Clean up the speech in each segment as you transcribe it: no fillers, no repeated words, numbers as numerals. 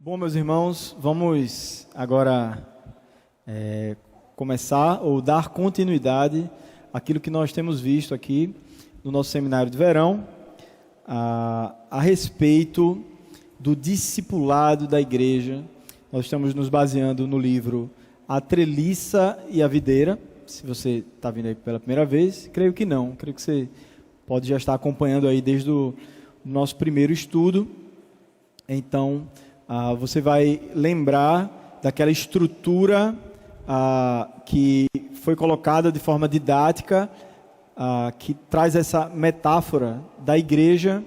Bom, meus irmãos, vamos agora começar ou dar continuidade àquilo que nós temos visto aqui no nosso seminário de verão, a respeito do discipulado da igreja. Nós estamos nos baseando no livro A Treliça e a Videira. Se você está vindo aí pela primeira vez, creio que não, creio que você pode já estar acompanhando aí desde o nosso primeiro estudo. Então, você vai lembrar daquela estrutura que foi colocada de forma didática, que traz essa metáfora da igreja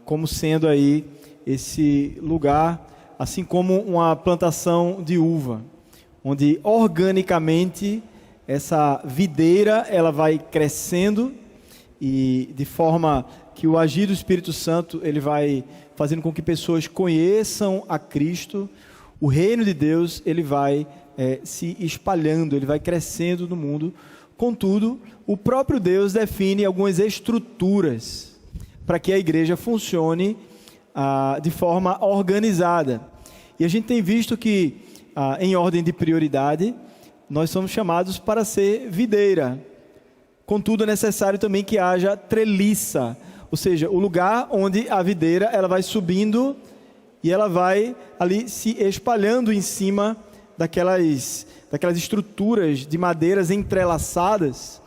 como sendo aí esse lugar, assim como uma plantação de uva, onde organicamente essa videira ela vai crescendo e de forma que o agir do Espírito Santo ele vai fazendo com que pessoas conheçam a Cristo. O reino de Deus ele vai se espalhando, ele vai crescendo no mundo. Contudo, o próprio Deus define algumas estruturas para que a igreja funcione de forma organizada. E a gente tem visto que, em ordem de prioridade, nós somos chamados para ser videira. Contudo, é necessário também que haja treliça, ou seja, o lugar onde a videira ela vai subindo e ela vai ali se espalhando em cima daquelas estruturas de madeiras entrelaçadas,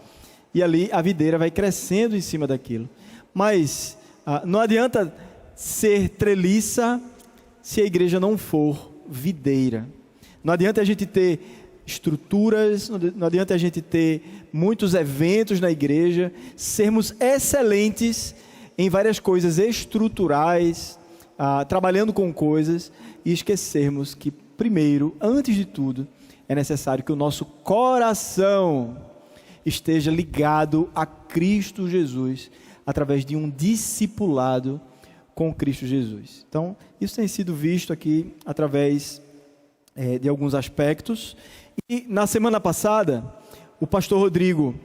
e ali a videira vai crescendo em cima daquilo. Mas não adianta ser treliça se a igreja não for videira. Não adianta a gente ter estruturas, não adianta a gente ter muitos eventos na igreja, sermos excelentes em várias coisas estruturais, trabalhando com coisas, e esquecermos que primeiro, antes de tudo, é necessário que o nosso coração esteja ligado a Cristo Jesus, através de um discipulado com Cristo Jesus. Então, isso tem sido visto aqui através de alguns aspectos. E na semana passada, o pastor Rodrigo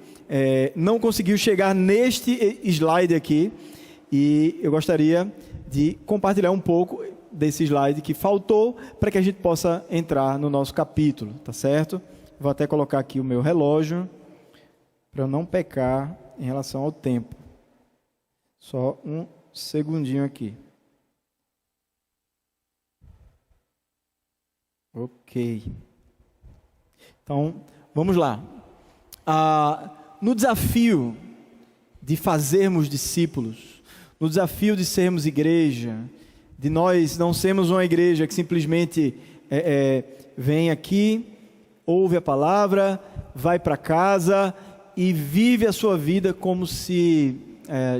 não conseguiu chegar neste slide aqui, e eu gostaria de compartilhar um pouco desse slide que faltou para que a gente possa entrar no nosso capítulo, tá certo? Vou até colocar aqui o meu relógio para eu não pecar em relação ao tempo. Só um segundinho aqui. Ok. Então, vamos lá. No desafio de fazermos discípulos, no desafio de sermos igreja, de nós não sermos uma igreja que simplesmente vem aqui, ouve a palavra, vai para casa e vive a sua vida como se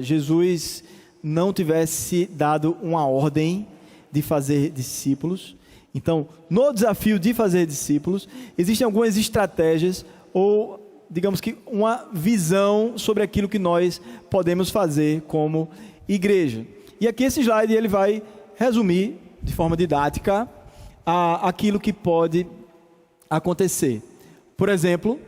Jesus não tivesse dado uma ordem de fazer discípulos. Então, no desafio de fazer discípulos, existem algumas estratégias ou, digamos que, uma visão sobre aquilo que nós podemos fazer como igreja. E aqui esse slide ele vai resumir de forma didática aquilo que pode acontecer. Por exemplo,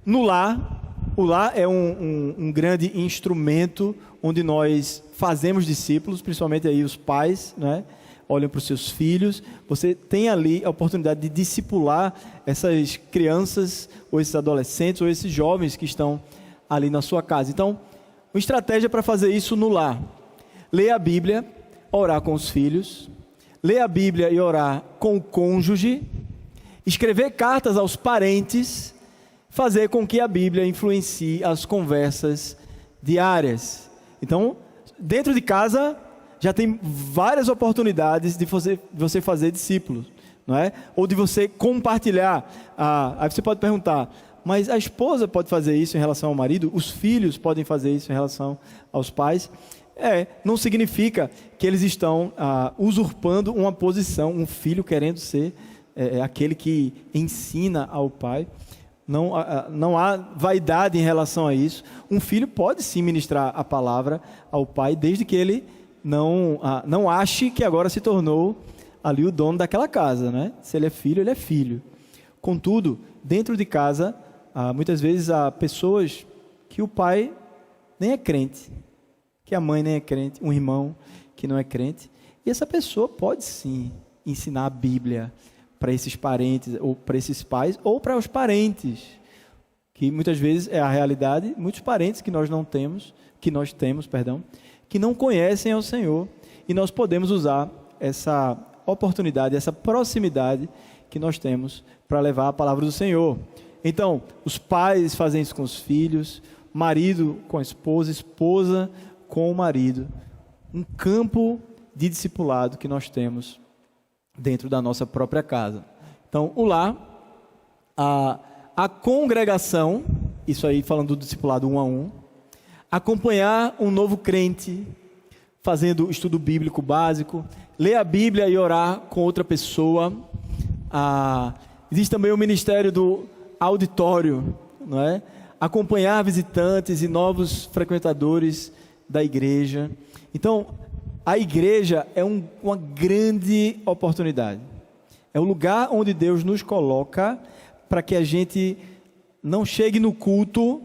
no lar, o lar é um grande instrumento onde nós fazemos discípulos, principalmente aí os pais, né? Olham para os seus filhos. Você tem ali a oportunidade de discipular essas crianças, ou esses adolescentes, ou esses jovens que estão ali na sua casa. Então, uma estratégia para fazer isso no lar: ler a Bíblia, orar com os filhos, ler a Bíblia e orar com o cônjuge, escrever cartas aos parentes, fazer com que a Bíblia influencie as conversas diárias. Então, dentro de casa, já tem várias oportunidades de você fazer discípulos, não é? Ou de você compartilhar. Aí você pode perguntar, mas a esposa pode fazer isso em relação ao marido? Os filhos podem fazer isso em relação aos pais? Não significa que eles estão usurpando uma posição, um filho querendo ser aquele que ensina ao pai. Não há vaidade em relação a isso. Um filho pode sim ministrar a palavra ao pai, desde que ele não ache que agora se tornou ali o dono daquela casa, né? Se ele é filho, ele é filho. Contudo, dentro de casa, muitas vezes há pessoas que o pai nem é crente, que a mãe nem é crente, um irmão que não é crente, e essa pessoa pode sim ensinar a Bíblia para esses parentes, ou para esses pais, ou para os parentes, que muitas vezes é a realidade, muitos parentes que nós temos, que não conhecem ao Senhor, e nós podemos usar essa oportunidade, essa proximidade que nós temos para levar a palavra do Senhor. Então, os pais fazem isso com os filhos, marido com a esposa, esposa com o marido. Um campo de discipulado que nós temos dentro da nossa própria casa. Então, o lar, a congregação, isso aí falando do discipulado 1 a 1, acompanhar um novo crente, fazendo estudo bíblico básico, ler a Bíblia e orar com outra pessoa. Existe também o ministério do auditório, não é? Acompanhar visitantes e novos frequentadores da igreja. Então, a igreja é uma grande oportunidade. É o lugar onde Deus nos coloca para que a gente não chegue no culto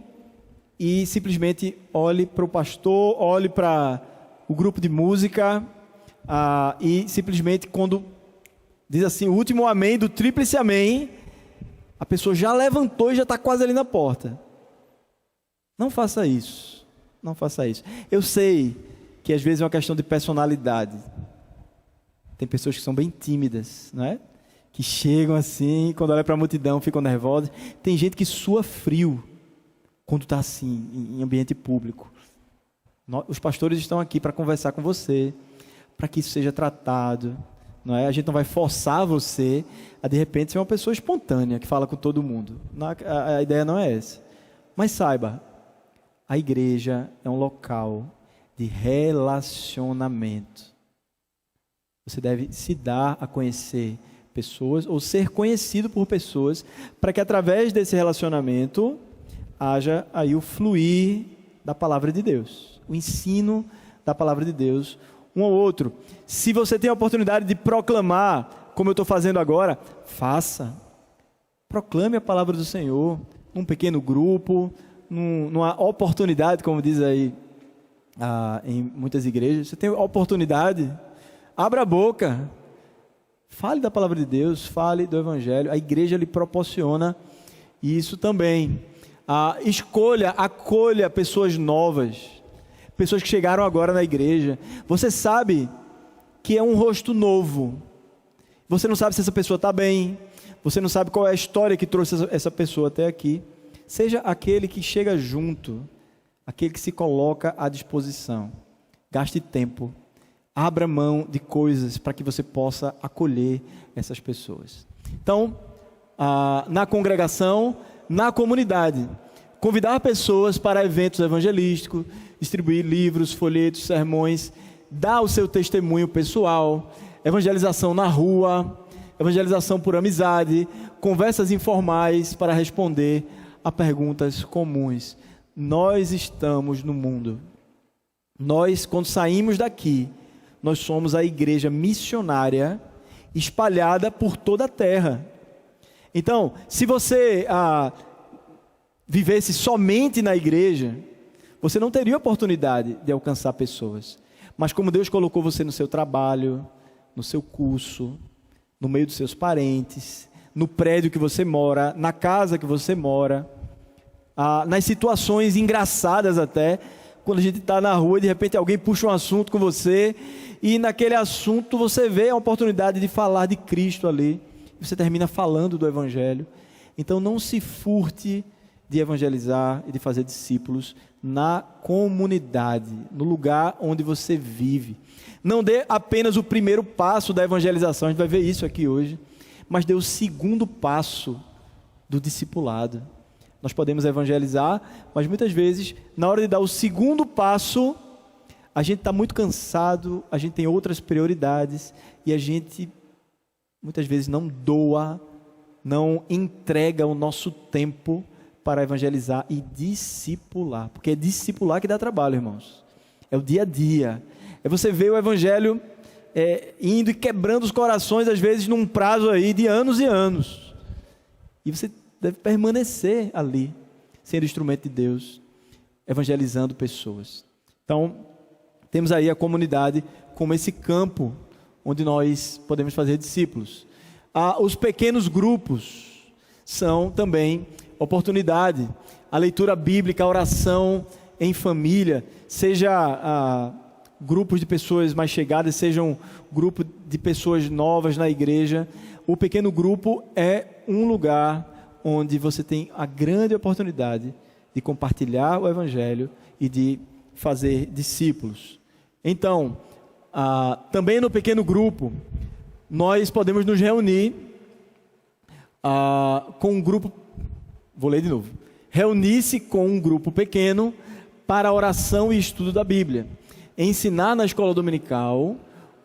e simplesmente olhe para o pastor, olhe para o grupo de música e simplesmente quando diz assim, o último amém do tríplice amém, a pessoa já levantou e já está quase ali na porta. Não faça isso. Não faça isso. Eu sei que às vezes é uma questão de personalidade. Tem pessoas que são bem tímidas, não é? Que chegam assim, quando olham para a multidão, ficam nervosas. Tem gente que sua frio quando está assim, em ambiente público. Os pastores estão aqui para conversar com você, para que isso seja tratado. Não é? A gente não vai forçar você a, de repente, ser uma pessoa espontânea, que fala com todo mundo. A ideia não é essa. Mas saiba, a igreja é um local de relacionamento. Você deve se dar a conhecer pessoas, ou ser conhecido por pessoas, para que através desse relacionamento haja aí o fluir da palavra de Deus, o ensino da palavra de Deus, um ao outro. Se você tem a oportunidade de proclamar, como eu estou fazendo agora, faça. Proclame a palavra do Senhor, num pequeno grupo, numa oportunidade, como diz aí em muitas igrejas. Você tem oportunidade, abra a boca, fale da palavra de Deus, fale do Evangelho. A igreja lhe proporciona isso também. Acolha pessoas novas, pessoas que chegaram agora na igreja. Você sabe que é um rosto novo. Você não sabe se essa pessoa está bem. Você não sabe qual é a história que trouxe essa pessoa até aqui. Seja aquele que chega junto, aquele que se coloca à disposição. Gaste tempo. Abra mão de coisas para que você possa acolher essas pessoas. Então, na congregação, na comunidade, convidar pessoas para eventos evangelísticos, distribuir livros, folhetos, sermões, dar o seu testemunho pessoal, evangelização na rua, evangelização por amizade, conversas informais para responder a perguntas comuns. Nós estamos no mundo. Nós, quando saímos daqui, nós somos a igreja missionária espalhada por toda a terra. Então, se você vivesse somente na igreja, você não teria oportunidade de alcançar pessoas. Mas como Deus colocou você no seu trabalho, no seu curso, no meio dos seus parentes, no prédio que você mora, na casa que você mora, nas situações engraçadas até, quando a gente está na rua e de repente alguém puxa um assunto com você, e naquele assunto você vê a oportunidade de falar de Cristo ali, você termina falando do Evangelho. Então não se furte de evangelizar e de fazer discípulos na comunidade, no lugar onde você vive. Não dê apenas o primeiro passo da evangelização, a gente vai ver isso aqui hoje, mas dê o segundo passo do discipulado. Nós podemos evangelizar, mas muitas vezes, na hora de dar o segundo passo, a gente está muito cansado, a gente tem outras prioridades, e a gente muitas vezes não doa, não entrega o nosso tempo para evangelizar e discipular, porque é discipular que dá trabalho, irmãos. É o dia a dia. É você ver o evangelho indo e quebrando os corações, às vezes num prazo aí de anos e anos. E você deve permanecer ali, sendo instrumento de Deus, evangelizando pessoas. Então, temos aí a comunidade como esse campo onde nós podemos fazer discípulos. Os pequenos grupos são também oportunidade. A leitura bíblica, a oração em família, seja grupos de pessoas mais chegadas, seja um grupo de pessoas novas na igreja. O pequeno grupo é um lugar onde você tem a grande oportunidade de compartilhar o Evangelho e de fazer discípulos. Então, também no pequeno grupo, nós podemos nos reunir com um grupo, vou ler de novo, reunir-se com um grupo pequeno para oração e estudo da Bíblia, ensinar na escola dominical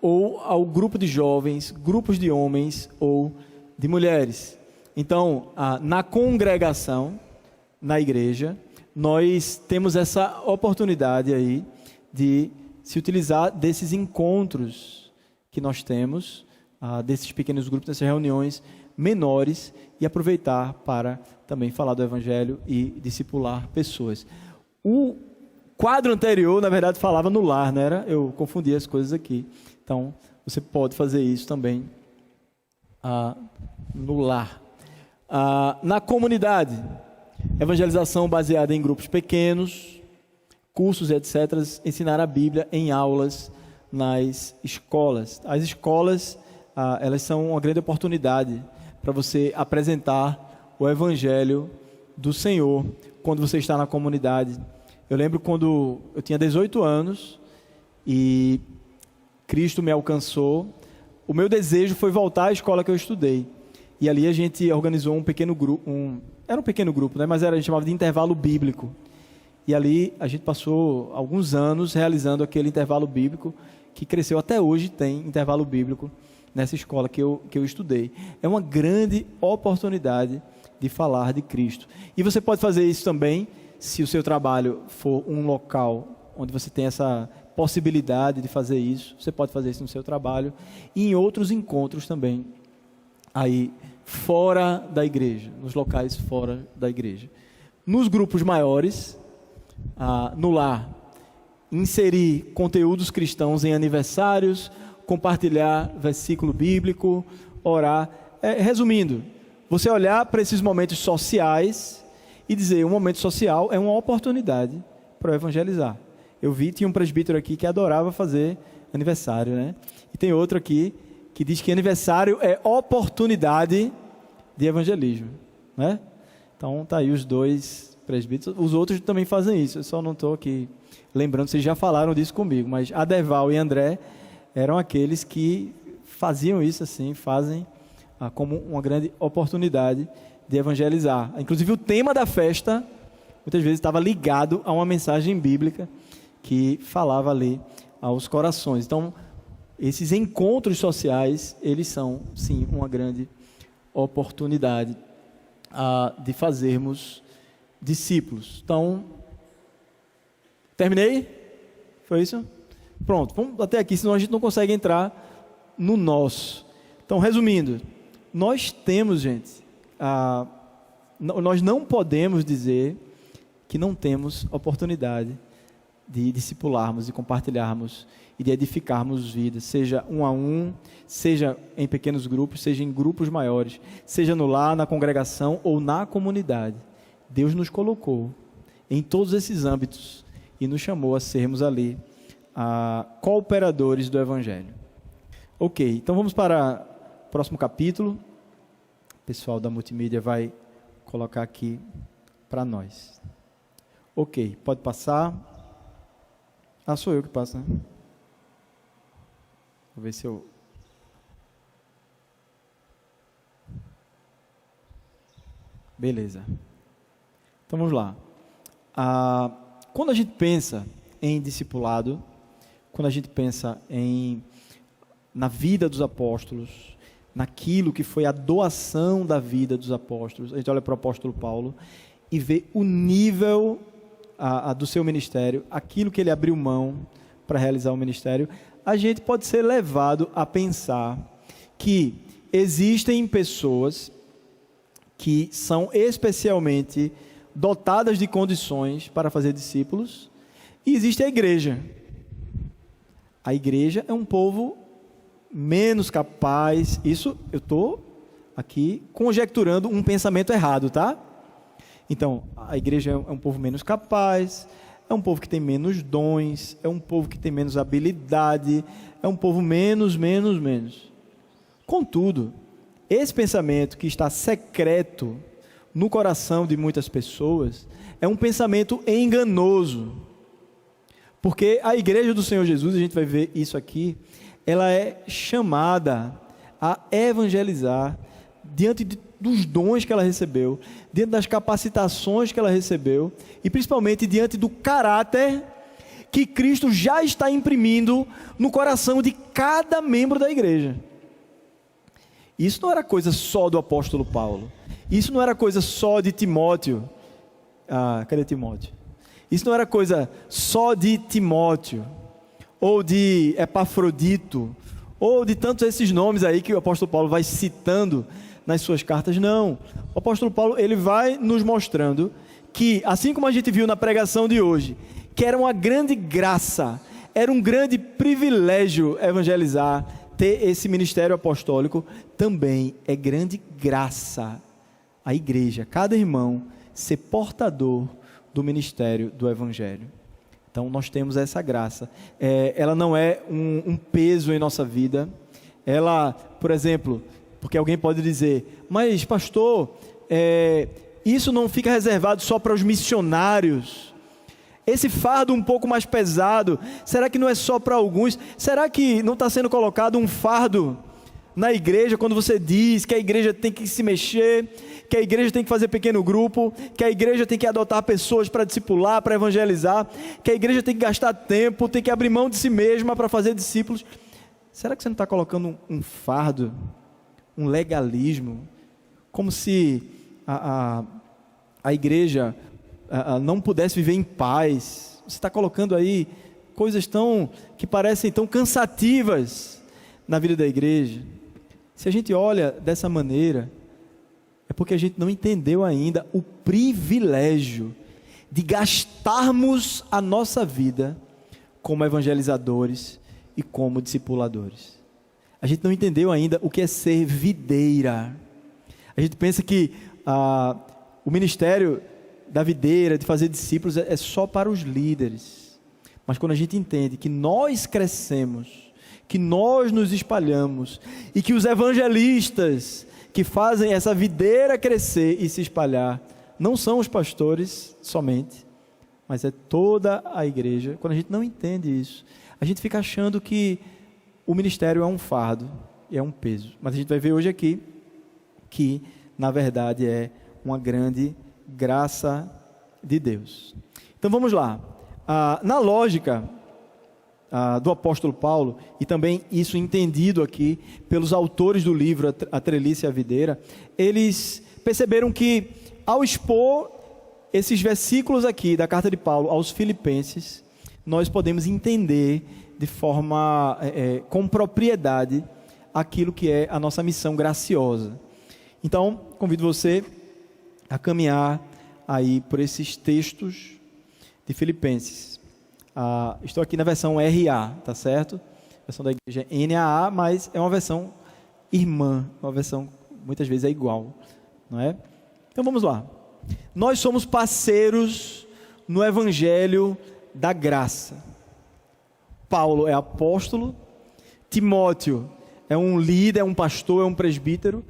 ou ao grupo de jovens, grupos de homens ou de mulheres. Então, na congregação, na igreja, nós temos essa oportunidade aí de se utilizar desses encontros que nós temos, desses pequenos grupos, dessas reuniões menores, e aproveitar para também falar do Evangelho e discipular pessoas. O quadro anterior, na verdade, falava no lar, não era? Eu confundi as coisas aqui. Então, você pode fazer isso também no lar. Na comunidade, evangelização baseada em grupos pequenos, cursos, etc., ensinar a Bíblia em aulas nas escolas. As escolas, elas são uma grande oportunidade para você apresentar o Evangelho do Senhor quando você está na comunidade. Eu lembro quando eu tinha 18 anos e Cristo me alcançou, o meu desejo foi voltar à escola que eu estudei. E ali a gente organizou um pequeno grupo, era um pequeno grupo, né? Mas a gente chamava de intervalo bíblico. E ali a gente passou alguns anos realizando aquele intervalo bíblico, que cresceu até hoje, tem intervalo bíblico nessa escola que eu estudei. É uma grande oportunidade de falar de Cristo. E você pode fazer isso também, se o seu trabalho for um local onde você tem essa possibilidade de fazer isso. Você pode fazer isso no seu trabalho e em outros encontros também, aí fora da igreja, nos locais fora da igreja. Nos grupos maiores, no lar, inserir conteúdos cristãos em aniversários, compartilhar versículo bíblico, orar. Resumindo, você olhar para esses momentos sociais e dizer, um momento social é uma oportunidade para evangelizar. Tinha um presbítero aqui que adorava fazer aniversário, né? E tem outro aqui que diz que aniversário é oportunidade de evangelismo, né? Então tá aí os dois presbíteros. Os outros também fazem isso, eu só não estou aqui lembrando, vocês já falaram disso comigo, mas Adeval e André eram aqueles que faziam isso assim, fazem como uma grande oportunidade de evangelizar. Inclusive o tema da festa, muitas vezes estava ligado a uma mensagem bíblica que falava ali aos corações. Então, esses encontros sociais, eles são, sim, uma grande oportunidade de fazermos discípulos. Então, terminei? Foi isso? Pronto, vamos até aqui, senão a gente não consegue entrar no nosso. Então, resumindo, nós temos, gente, nós não podemos dizer que não temos oportunidade de discipularmos, de compartilharmos e de edificarmos vidas, seja um a um, seja em pequenos grupos, seja em grupos maiores, seja no lar, na congregação ou na comunidade. Deus nos colocou em todos esses âmbitos e nos chamou a sermos ali cooperadores do Evangelho. Ok, então vamos para o próximo capítulo. O pessoal da multimídia vai colocar aqui para nós. Ok, pode passar. Sou eu que passo, né? Vou ver se eu... Beleza. Então vamos lá. Quando a gente pensa em discipulado, quando a gente pensa na vida dos apóstolos, naquilo que foi a doação da vida dos apóstolos, a gente olha para o apóstolo Paulo e vê o nível do seu ministério, aquilo que ele abriu mão para realizar o ministério, a gente pode ser levado a pensar que existem pessoas que são especialmente dotadas de condições para fazer discípulos, e existe a igreja. A igreja é um povo menos capaz. Isso eu estou aqui conjecturando um pensamento errado, tá? Então, a igreja é um povo menos capaz, é um povo que tem menos dons, é um povo que tem menos habilidade, é um povo menos. Contudo, esse pensamento que está secreto no coração de muitas pessoas é um pensamento enganoso. Porque a igreja do Senhor Jesus, a gente vai ver isso aqui, ela é chamada a evangelizar diante dos dons que ela recebeu, diante das capacitações que ela recebeu e principalmente diante do caráter que Cristo já está imprimindo no coração de cada membro da igreja. Isso não era coisa só do apóstolo Paulo. Isso não era coisa só de Timóteo. Cadê Timóteo? Isso não era coisa só de Timóteo, ou de Epafrodito, ou de tantos esses nomes aí que o apóstolo Paulo vai citando nas suas cartas. Não. O apóstolo Paulo, ele vai nos mostrando que, assim como a gente viu na pregação de hoje, que era uma grande graça, era um grande privilégio evangelizar, ter esse ministério apostólico, também é grande graça a igreja, cada irmão, ser portador do ministério do evangelho. Então nós temos essa graça, ela não é um peso em nossa vida. Ela, por exemplo, porque alguém pode dizer, mas pastor, isso não fica reservado só para os missionários? Esse fardo um pouco mais pesado, será que não é só para alguns? Será que não está sendo colocado um fardo na igreja, quando você diz que a igreja tem que se mexer, que a igreja tem que fazer pequeno grupo, que a igreja tem que adotar pessoas para discipular, para evangelizar, que a igreja tem que gastar tempo, tem que abrir mão de si mesma para fazer discípulos? Será que você não está colocando um fardo, um legalismo, como se a igreja não pudesse viver em paz? Você está colocando aí coisas que parecem tão cansativas na vida da igreja. Se a gente olha dessa maneira, é porque a gente não entendeu ainda o privilégio de gastarmos a nossa vida como evangelizadores e como discipuladores. A gente não entendeu ainda o que é ser videira. A gente pensa que o ministério da videira, de fazer discípulos, é só para os líderes. Mas quando a gente entende que nós crescemos, que nós nos espalhamos, e que os evangelistas que fazem essa videira crescer e se espalhar, não são os pastores somente, mas é toda a igreja. Quando a gente não entende isso, a gente fica achando que o ministério é um fardo, é um peso. Mas a gente vai ver hoje aqui que, na verdade, é uma grande graça de Deus. Então vamos lá. Na lógica do apóstolo Paulo, e também isso entendido aqui pelos autores do livro A Treliça e a Videira, eles perceberam que, ao expor esses versículos aqui da carta de Paulo aos Filipenses, nós podemos entender de forma, com propriedade, aquilo que é a nossa missão graciosa. Então, convido você a caminhar aí por esses textos de Filipenses. Estou aqui na versão RA, tá certo? A versão da igreja é NAA, mas é uma versão irmã, uma versão muitas vezes é igual, não é? Então vamos lá. Nós somos parceiros no evangelho da graça. Paulo é apóstolo, Timóteo é um líder, é um pastor, é um presbítero.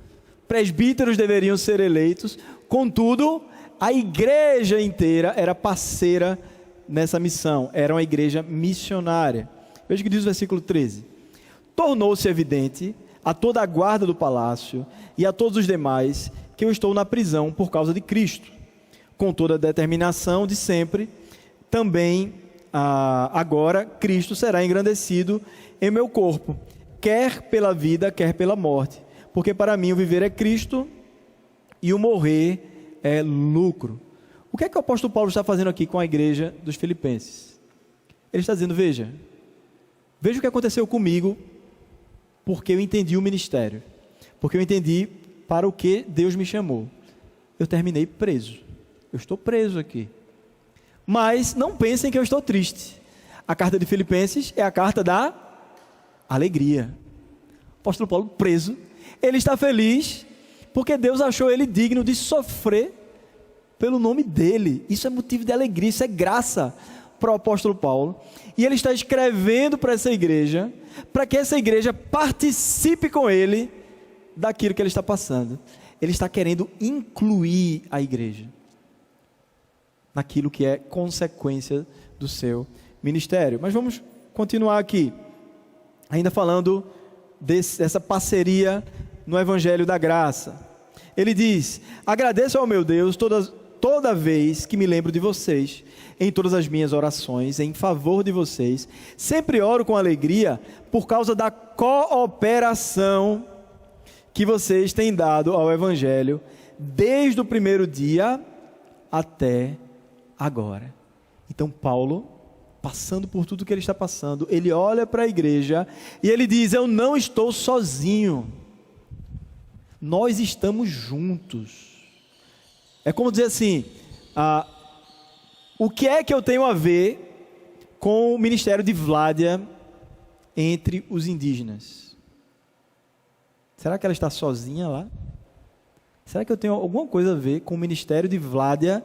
Presbíteros deveriam ser eleitos, contudo, a igreja inteira era parceira nessa missão, era uma igreja missionária. Veja o que diz o versículo 13: tornou-se evidente a toda a guarda do palácio e a todos os demais que eu estou na prisão por causa de Cristo, com toda a determinação de sempre. Também agora Cristo será engrandecido em meu corpo, quer pela vida, quer pela morte, porque para mim o viver é Cristo e o morrer é lucro. O que é que o apóstolo Paulo está fazendo aqui com a igreja dos Filipenses? Ele está dizendo, veja o que aconteceu comigo, porque eu entendi o ministério, porque eu entendi para o que Deus me chamou. Eu terminei preso, eu estou preso aqui. Mas não pensem que eu estou triste. A carta de Filipenses é a carta da alegria. apóstolo Paulo preso, ele está feliz porque Deus achou ele digno de sofrer pelo nome dele. Isso é motivo de alegria, isso é graça para o apóstolo Paulo. E ele está escrevendo para essa igreja, para que essa igreja participe com ele daquilo que ele está passando. Ele está querendo incluir a igreja naquilo que é consequência do seu ministério. Mas vamos continuar aqui, ainda falando dessa parceria no Evangelho da Graça. Ele diz: agradeço ao meu Deus toda vez que me lembro de vocês, em todas as minhas orações, em favor de vocês. Sempre oro com alegria por causa da cooperação que vocês têm dado ao Evangelho, desde o primeiro dia até agora. Então Paulo, passando por tudo que ele está passando, ele olha para a igreja e ele diz: eu não estou sozinho, nós estamos juntos. É como dizer assim, o que é que eu tenho a ver com o ministério de Vládia entre os indígenas? Será que ela está sozinha lá? Será que eu tenho alguma coisa a ver com o ministério de Vládia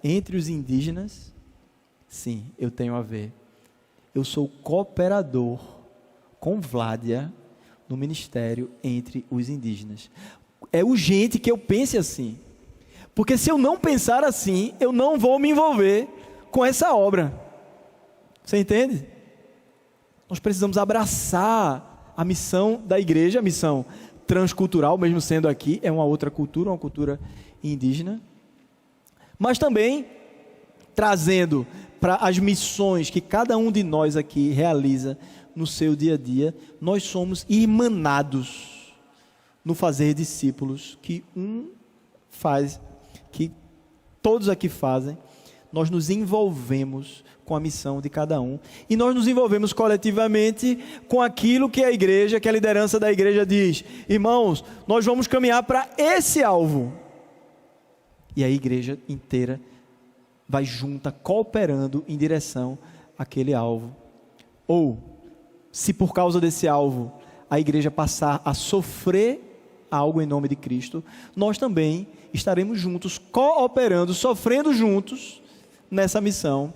entre os indígenas? Sim, eu tenho a ver. Eu sou cooperador com Vládia no ministério entre os indígenas. É urgente que eu pense assim, porque se eu não pensar assim, eu não vou me envolver com essa obra. Você entende? Nós precisamos abraçar a missão da igreja, a missão transcultural, mesmo sendo aqui, é uma outra cultura, uma cultura indígena, mas também trazendo para as missões que cada um de nós aqui realiza no seu dia a dia. Nós somos irmanados no fazer discípulos, que um faz, que todos aqui fazem. Nós nos envolvemos com a missão de cada um, e nós nos envolvemos coletivamente com aquilo que a igreja, que a liderança da igreja diz: irmãos, nós vamos caminhar para esse alvo, e a igreja inteira vai junta, cooperando em direção àquele alvo. Ou, se por causa desse alvo a igreja passar a sofrer algo em nome de Cristo, nós também estaremos juntos, cooperando, sofrendo juntos nessa missão.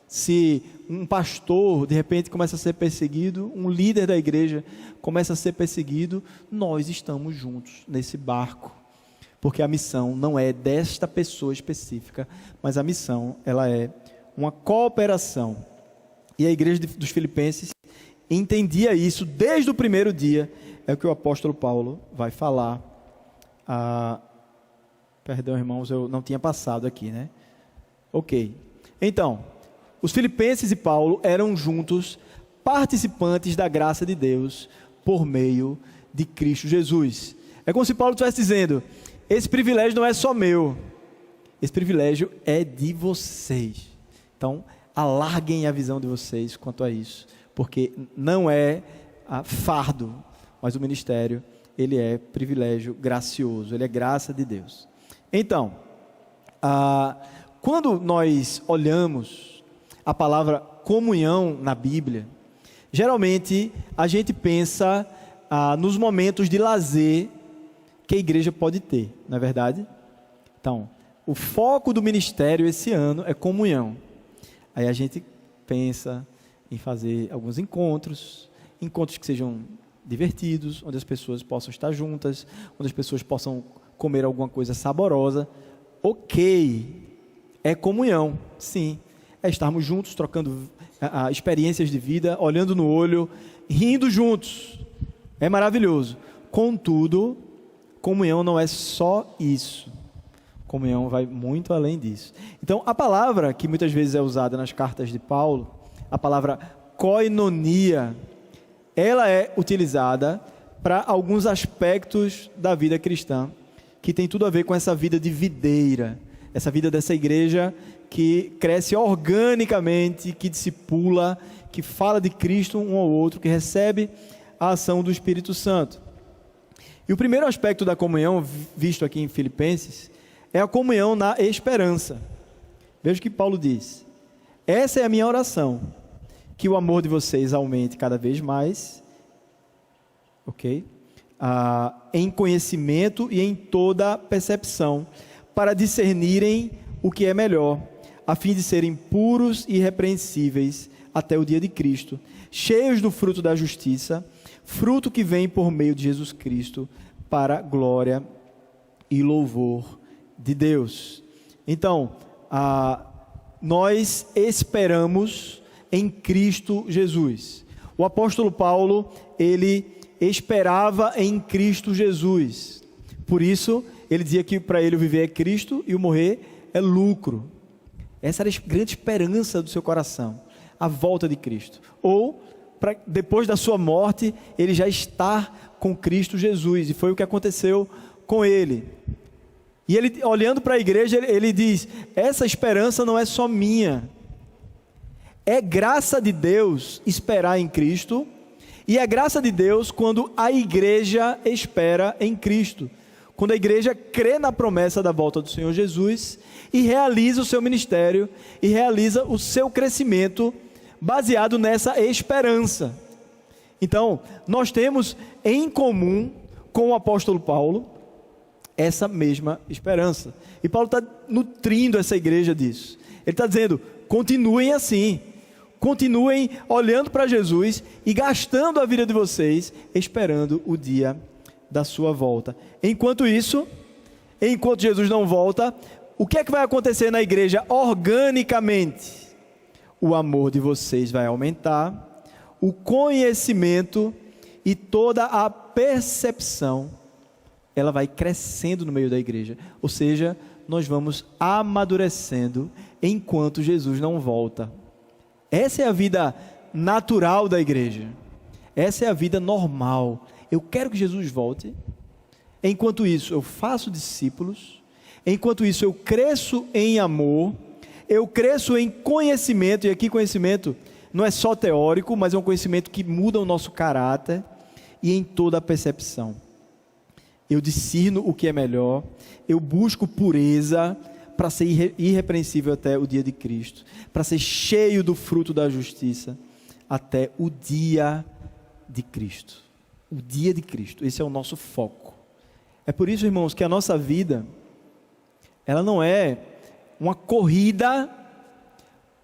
Se um pastor de repente começa a ser perseguido, um líder da igreja começa a ser perseguido, nós estamos juntos nesse barco, porque a missão não é desta pessoa específica, mas a missão, ela é uma cooperação. E a igreja dos Filipenses entendia isso desde o primeiro dia. É o que o apóstolo Paulo vai falar. Perdão, irmãos, eu não tinha passado aqui, né? Ok. Então, os filipenses e Paulo eram juntos participantes da graça de Deus por meio de Cristo Jesus. É como se Paulo estivesse dizendo: esse privilégio não é só meu, esse privilégio é de vocês. Então, alarguem a visão de vocês quanto a isso, porque não é fardo, mas o ministério, ele é privilégio gracioso, ele é graça de Deus. Então, quando nós olhamos a palavra comunhão na Bíblia, geralmente a gente pensa nos momentos de lazer que a igreja pode ter, não é verdade? Então, o foco do ministério esse ano é comunhão. Aí a gente pensa em fazer alguns encontros que sejam divertidos, onde as pessoas possam estar juntas, onde as pessoas possam comer alguma coisa saborosa. Ok, é comunhão, sim. É estarmos juntos, trocando experiências de vida, olhando no olho, rindo juntos. É maravilhoso. Contudo, comunhão não é só isso. Comunhão vai muito além disso. Então, a palavra que muitas vezes é usada nas cartas de Paulo, a palavra koinonia, ela é utilizada para alguns aspectos da vida cristã, que tem tudo a ver com essa vida de videira, essa vida dessa igreja que cresce organicamente, que discipula, que fala de Cristo um ao outro, que recebe a ação do Espírito Santo. E o primeiro aspecto da comunhão, visto aqui em Filipenses, é a comunhão na esperança. Veja o que Paulo diz: essa é a minha oração, que o amor de vocês aumente cada vez mais ok? Em conhecimento e em toda percepção, para discernirem o que é melhor, a fim de serem puros e irrepreensíveis até o dia de Cristo, cheios do fruto da justiça, fruto que vem por meio de Jesus Cristo, para a glória e louvor de Deus. Então, nós esperamos em Cristo Jesus. O apóstolo Paulo, ele esperava em Cristo Jesus. Por isso, ele dizia que para ele o viver é Cristo e o morrer é lucro. Essa era a grande esperança do seu coração, a volta de Cristo. Ou, depois da sua morte, ele já está com Cristo Jesus. E foi o que aconteceu com ele. E ele, olhando para a igreja, ele diz: essa esperança não é só minha. É graça de Deus esperar em Cristo, e é graça de Deus quando a igreja espera em Cristo. Quando a igreja crê na promessa da volta do Senhor Jesus e realiza o seu ministério e realiza o seu crescimento baseado nessa esperança. Então, nós temos em comum com o apóstolo Paulo essa mesma esperança. E Paulo está nutrindo essa igreja disso. Ele está dizendo: continuem assim. Continuem olhando para Jesus e gastando a vida de vocês esperando o dia da sua volta. Enquanto isso, enquanto Jesus não volta, o que é que vai acontecer na igreja organicamente? O amor de vocês vai aumentar, o conhecimento e toda a percepção, ela vai crescendo no meio da igreja. Ou seja, nós vamos amadurecendo enquanto Jesus não volta. Essa é a vida natural da igreja. Essa é a vida normal. Eu quero que Jesus volte. Enquanto isso, eu faço discípulos. Enquanto isso, eu cresço em amor. Eu cresço em conhecimento. E aqui conhecimento não é só teórico, mas é um conhecimento que muda o nosso caráter. E em toda a percepção. Eu discerno o que é melhor. Eu busco pureza para ser irrepreensível até o dia de Cristo, para ser cheio do fruto da justiça até o dia de Cristo. O dia de Cristo, esse é o nosso foco. É por isso, irmãos, que a nossa vida, ela não é uma corrida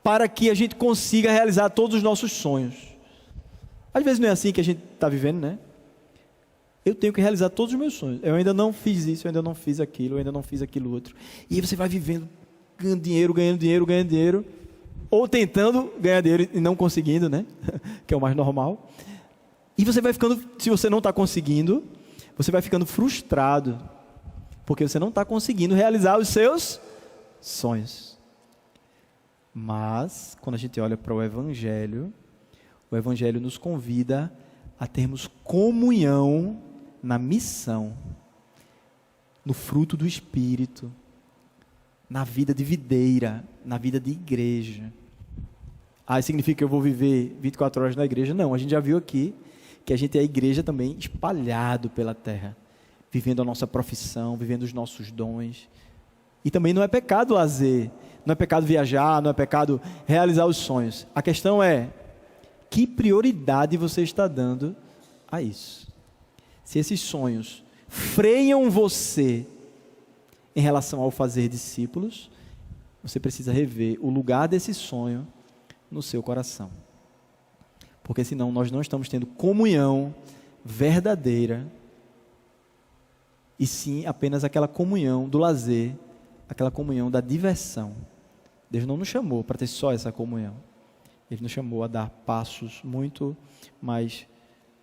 para que a gente consiga realizar todos os nossos sonhos. Às vezes não é assim que a gente está vivendo, né? Eu tenho que realizar todos os meus sonhos. Eu ainda não fiz isso, eu ainda não fiz aquilo, eu ainda não fiz aquilo outro. E aí você vai vivendo, ganhando dinheiro, ou tentando ganhar dinheiro e não conseguindo, né? Que é o mais normal. E você vai ficando, se você não está conseguindo, você vai ficando frustrado, porque você não está conseguindo realizar os seus sonhos. Mas, quando a gente olha para o Evangelho nos convida a termos comunhão na missão, no fruto do Espírito, na vida de videira, na vida de igreja. Isso significa que eu vou viver 24 horas na igreja? Não, a gente já viu aqui que a gente é a igreja também espalhado pela terra, vivendo a nossa profissão, vivendo os nossos dons. E também não é pecado lazer, não é pecado viajar, não é pecado realizar os sonhos. A questão é, que prioridade você está dando a isso? Se esses sonhos freiam você em relação ao fazer discípulos, você precisa rever o lugar desse sonho no seu coração. Porque senão nós não estamos tendo comunhão verdadeira, e sim apenas aquela comunhão do lazer, aquela comunhão da diversão. Deus não nos chamou para ter só essa comunhão. Ele nos chamou a dar passos muito mais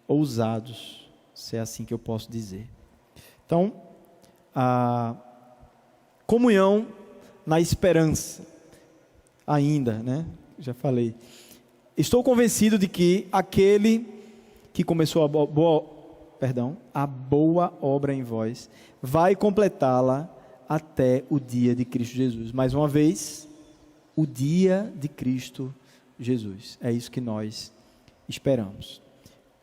ousados, se é assim que eu posso dizer. Então, a comunhão na esperança, ainda, né? Já falei. Estou convencido de que aquele que começou a boa obra em vós, vai completá-la até o dia de Cristo Jesus. Mais uma vez, o dia de Cristo Jesus. É isso que nós esperamos.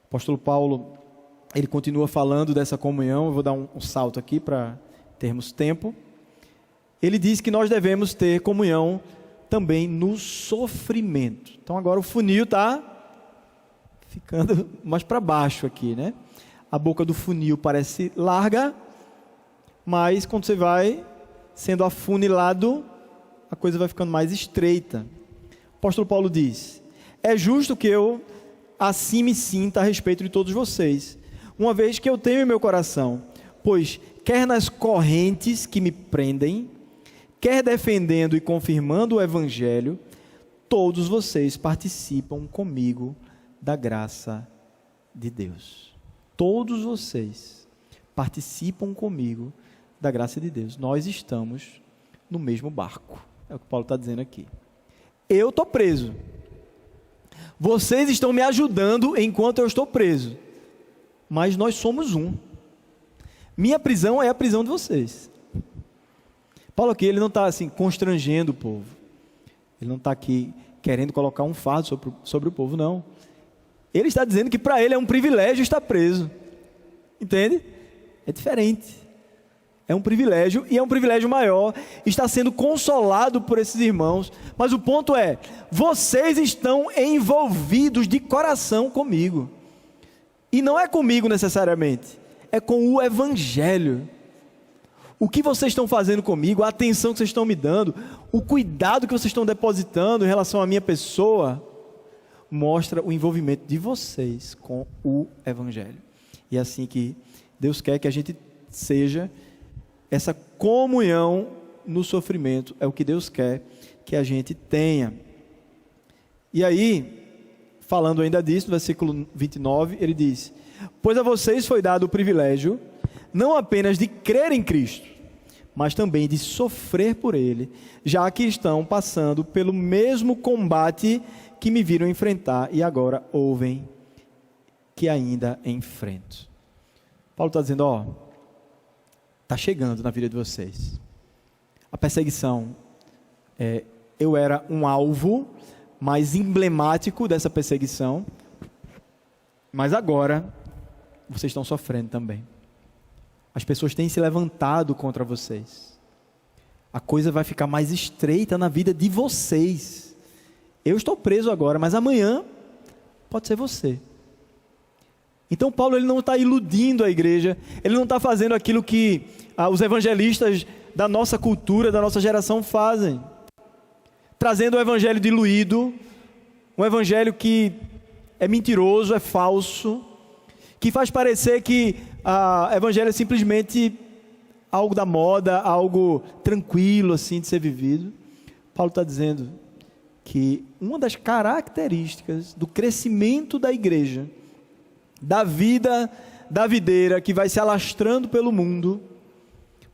O apóstolo Paulo, ele continua falando dessa comunhão. Eu vou dar um salto aqui para termos tempo. Ele diz que nós devemos ter comunhão também no sofrimento. Então agora o funil está ficando mais para baixo aqui, né? a boca do funil parece larga, mas quando você vai sendo afunilado, a coisa vai ficando mais estreita. O apóstolo Paulo diz: é justo que eu assim me sinta a respeito de todos vocês, uma vez que eu tenho em meu coração, pois quer nas correntes que me prendem, quer defendendo e confirmando o evangelho, todos vocês participam comigo da graça de Deus. Todos vocês participam comigo da graça de Deus. Nós estamos no mesmo barco. É o que Paulo está dizendo aqui. Eu estou preso. Vocês estão me ajudando enquanto eu estou preso. Mas nós somos um. Minha prisão é a prisão de vocês. Paulo aqui, ele não está assim constrangendo o povo. Ele não está aqui querendo colocar um fardo sobre o povo, não. Ele está dizendo que para ele é um privilégio estar preso. Entende? É diferente. É um privilégio, e é um privilégio maior, está sendo consolado por esses irmãos. Mas o ponto é, vocês estão envolvidos de coração comigo. E não é comigo necessariamente, é com o evangelho. O que vocês estão fazendo comigo, a atenção que vocês estão me dando, o cuidado que vocês estão depositando em relação à minha pessoa, mostra o envolvimento de vocês com o evangelho. E é assim que Deus quer que a gente seja. Essa comunhão no sofrimento é o que Deus quer que a gente tenha. E aí, falando ainda disso, no versículo 29, ele diz: pois a vocês foi dado o privilégio, não apenas de crer em Cristo, mas também de sofrer por Ele, já que estão passando pelo mesmo combate que me viram enfrentar e agora ouvem que ainda enfrento. Paulo está dizendo, está chegando na vida de vocês. A perseguição, eu era um alvo mais emblemático dessa perseguição, mas agora vocês estão sofrendo também. As pessoas têm se levantado contra vocês. A coisa vai ficar mais estreita na vida de vocês. Eu estou preso agora, mas amanhã pode ser você. Então Paulo, ele não está iludindo a igreja, ele não está fazendo aquilo que os evangelistas da nossa cultura, da nossa geração fazem, trazendo o evangelho diluído, um evangelho que é mentiroso, é falso, que faz parecer que evangelho é simplesmente algo da moda, algo tranquilo assim de ser vivido. Paulo está dizendo que uma das características do crescimento da igreja, da vida da videira que vai se alastrando pelo mundo,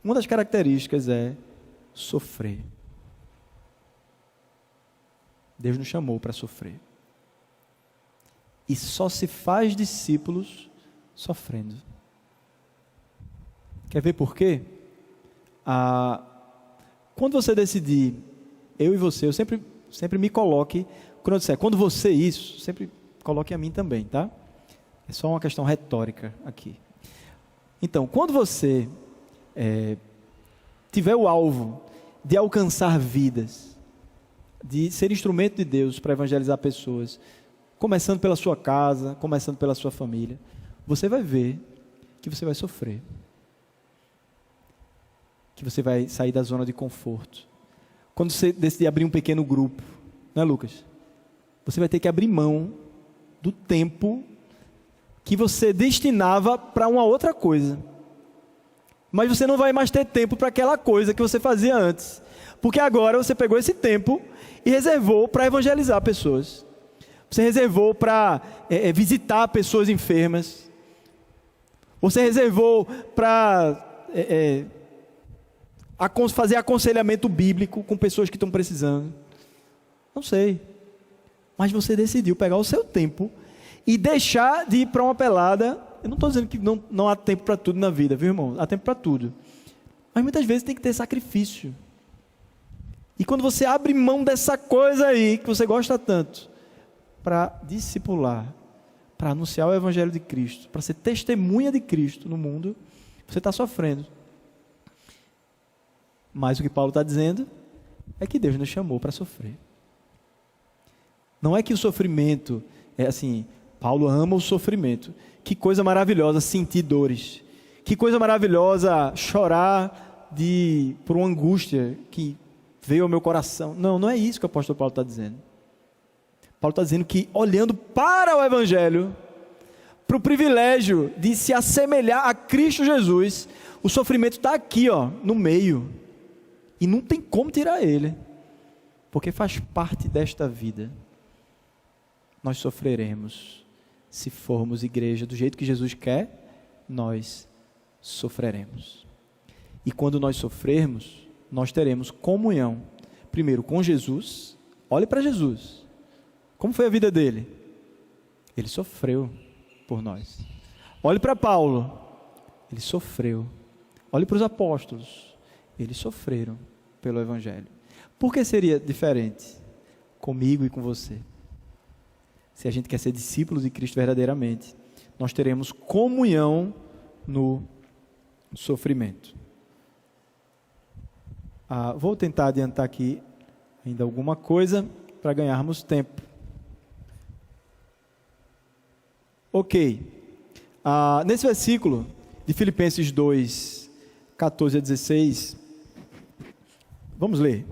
uma das características é sofrer. Deus nos chamou para sofrer. E só se faz discípulos sofrendo. Quer ver por quê? Quando você decidir, eu e você, eu sempre me coloque, quando eu disser, quando você isso, sempre coloque a mim também, tá? É só uma questão retórica aqui. Então, quando você tiver o alvo de alcançar vidas, de ser instrumento de Deus para evangelizar pessoas, começando pela sua casa, começando pela sua família, você vai ver que você vai sofrer. Que você vai sair da zona de conforto. Quando você decidir abrir um pequeno grupo, não é, Lucas? Você vai ter que abrir mão do tempo que você destinava para uma outra coisa. Mas você não vai mais ter tempo para aquela coisa que você fazia antes. Porque agora você pegou esse tempo e reservou para evangelizar pessoas. Você reservou para visitar pessoas enfermas. Você reservou para fazer aconselhamento bíblico com pessoas que estão precisando. Não sei. Mas você decidiu pegar o seu tempo e deixar de ir para uma pelada. Eu não estou dizendo que não há tempo para tudo na vida, viu, irmão? Há tempo para tudo. Mas muitas vezes tem que ter sacrifício. E quando você abre mão dessa coisa aí, que você gosta tanto, para discipular, para anunciar o evangelho de Cristo, para ser testemunha de Cristo no mundo, você está sofrendo. Mas o que Paulo está dizendo é que Deus nos chamou para sofrer. Não é que o sofrimento é assim, Paulo ama o sofrimento. Que coisa maravilhosa sentir dores. Que coisa maravilhosa chorar por uma angústia que veio ao meu coração. Não, não é isso que o apóstolo Paulo está dizendo. Paulo está dizendo que, olhando para o Evangelho, para o privilégio de se assemelhar a Cristo Jesus, o sofrimento está aqui, ó, no meio. E não tem como tirar ele. Porque faz parte desta vida. Nós sofreremos. Se formos igreja do jeito que Jesus quer, nós sofreremos. E quando nós sofrermos, nós teremos comunhão, primeiro com Jesus. Olhe para Jesus. Como foi a vida dele? Ele sofreu por nós. Olhe para Paulo. Ele sofreu. Olhe para os apóstolos. Eles sofreram pelo Evangelho. Por que seria diferente comigo e com você? Se a gente quer ser discípulos de Cristo verdadeiramente, nós teremos comunhão no sofrimento. Vou tentar adiantar aqui ainda alguma coisa para ganharmos tempo. Ok. Nesse versículo de Filipenses 2, 14 a 16, vamos ler.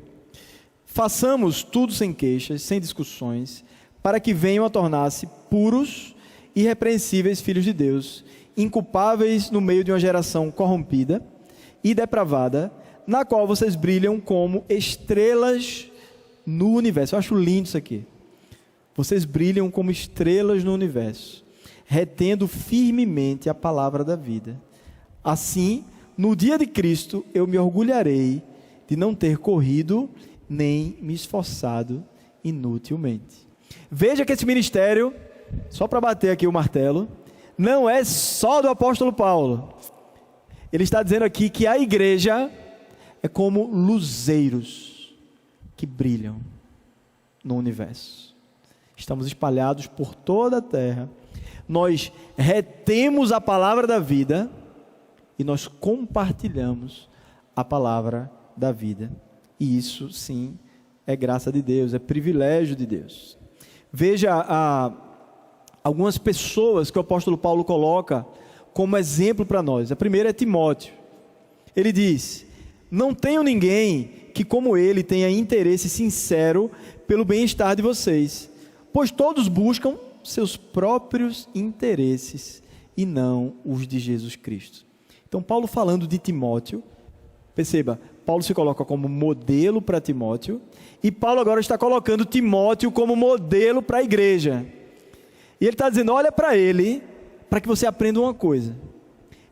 Façamos tudo sem queixas, sem discussões, para que venham a tornar-se puros e irrepreensíveis filhos de Deus, inculpáveis no meio de uma geração corrompida e depravada, na qual vocês brilham como estrelas no universo. Eu acho lindo isso aqui. Vocês brilham como estrelas no universo, retendo firmemente a palavra da vida. Assim, no dia de Cristo, eu me orgulharei de não ter corrido nem me esforçado inutilmente. Veja que esse ministério, só para bater aqui o martelo, não é só do apóstolo Paulo. Ele está dizendo aqui que a igreja é como luzeiros que brilham no universo. Estamos espalhados por toda a terra. Nós retemos a palavra da vida e nós compartilhamos a palavra da vida. E isso, sim, é graça de Deus, é privilégio de Deus. Veja algumas pessoas que o apóstolo Paulo coloca como exemplo para nós. A primeira é Timóteo. Ele diz: não tenho ninguém que como ele tenha interesse sincero pelo bem-estar de vocês, pois todos buscam seus próprios interesses e não os de Jesus Cristo. Então Paulo falando de Timóteo, perceba, Paulo se coloca como modelo para Timóteo, e Paulo agora está colocando Timóteo como modelo para a igreja. E ele está dizendo, olha para ele, para que você aprenda uma coisa.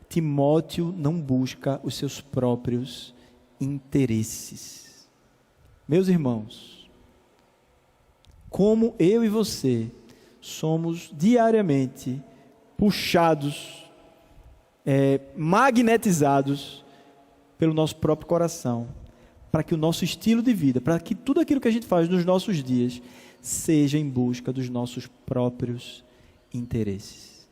Timóteo não busca os seus próprios interesses. Meus irmãos, como eu e você somos diariamente puxados, magnetizados pelo nosso próprio coração, para que o nosso estilo de vida, para que tudo aquilo que a gente faz nos nossos dias, seja em busca dos nossos próprios interesses.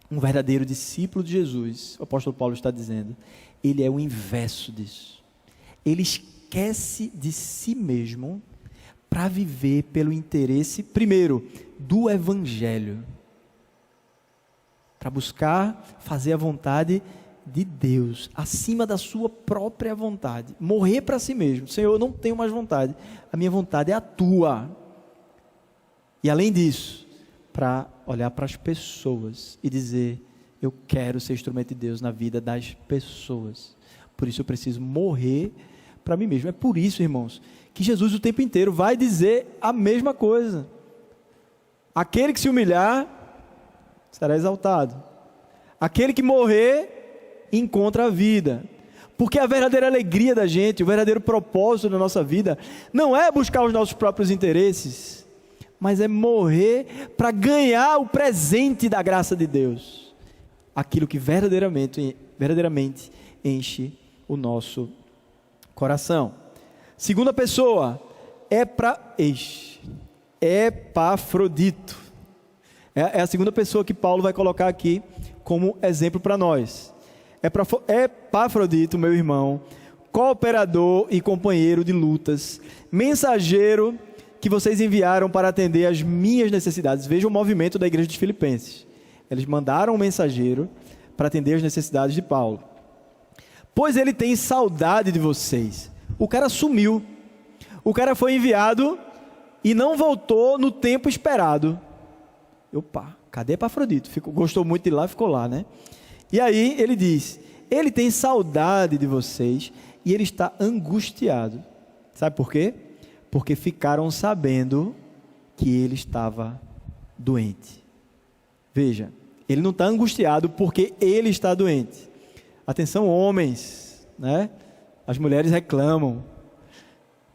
Um verdadeiro discípulo de Jesus, o apóstolo Paulo está dizendo, ele é o inverso disso. Ele esquece de si mesmo para viver pelo interesse, primeiro, do Evangelho, para buscar fazer a vontade de Deus, acima da sua própria vontade, morrer para si mesmo. Senhor, eu não tenho mais vontade, a minha vontade é a tua. E além disso, para olhar para as pessoas e dizer, eu quero ser instrumento de Deus na vida das pessoas, por isso eu preciso morrer para mim mesmo. É por isso, irmãos, que Jesus o tempo inteiro vai dizer a mesma coisa. Aquele que se humilhar será exaltado, aquele que morrer encontra a vida. Porque a verdadeira alegria da gente, o verdadeiro propósito da nossa vida, não é buscar os nossos próprios interesses, mas é morrer para ganhar o presente da graça de Deus, aquilo que verdadeiramente enche o nosso coração. Segunda pessoa, Epafrodito. É a segunda pessoa que Paulo vai colocar aqui como exemplo para nós. Epafrodito, meu irmão, cooperador e companheiro de lutas, mensageiro que vocês enviaram para atender às minhas necessidades. Veja o movimento da igreja de Filipenses. Eles mandaram um mensageiro para atender as necessidades de Paulo. Pois ele tem saudade de vocês. O cara sumiu. O cara foi enviado e não voltou no tempo esperado. Opa, cadê Epafrodito? Gostou muito de lá, ficou lá, né? E aí ele diz, ele tem saudade de vocês e ele está angustiado. Sabe por quê? Porque ficaram sabendo que ele estava doente. Veja, ele não está angustiado porque ele está doente. Atenção, homens, né? As mulheres reclamam.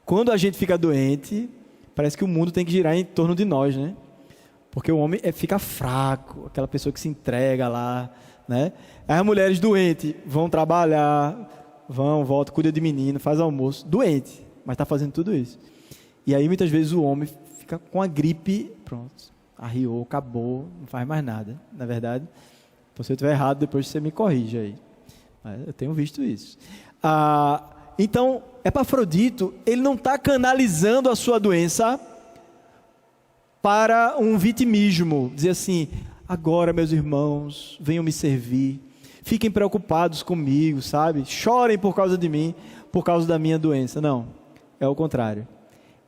Quando a gente fica doente, parece que o mundo tem que girar em torno de nós, né? Porque o homem fica fraco, aquela pessoa que se entrega lá, né? As mulheres doentes vão trabalhar, voltam, cuida de menino, faz almoço, doente, mas está fazendo tudo isso. E aí muitas vezes o homem fica com a gripe, pronto, arriou, acabou, não faz mais nada. Na verdade, se eu estiver errado, depois você me corrige aí. Mas eu tenho visto isso. Então, Epafrodito, ele não está canalizando a sua doença para um vitimismo, dizer assim, agora meus irmãos, venham me servir, fiquem preocupados comigo, sabe? Chorem por causa de mim, por causa da minha doença. Não, é o contrário.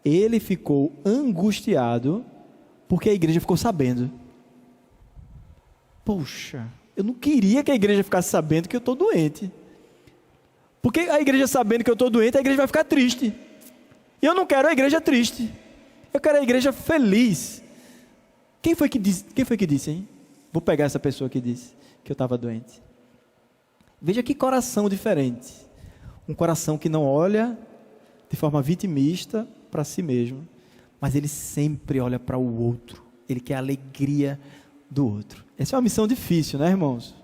Ele ficou angustiado porque a igreja ficou sabendo. Poxa, eu não queria que a igreja ficasse sabendo que eu estou doente. Porque a igreja sabendo que eu estou doente, a igreja vai ficar triste. E eu não quero a igreja triste. Eu quero a igreja feliz. Quem foi que disse, hein? Vou pegar essa pessoa que disse que eu estava doente. Veja que coração diferente. Um coração que não olha de forma vitimista para si mesmo, mas ele sempre olha para o outro. Ele quer a alegria do outro. Essa é uma missão difícil, né, irmãos?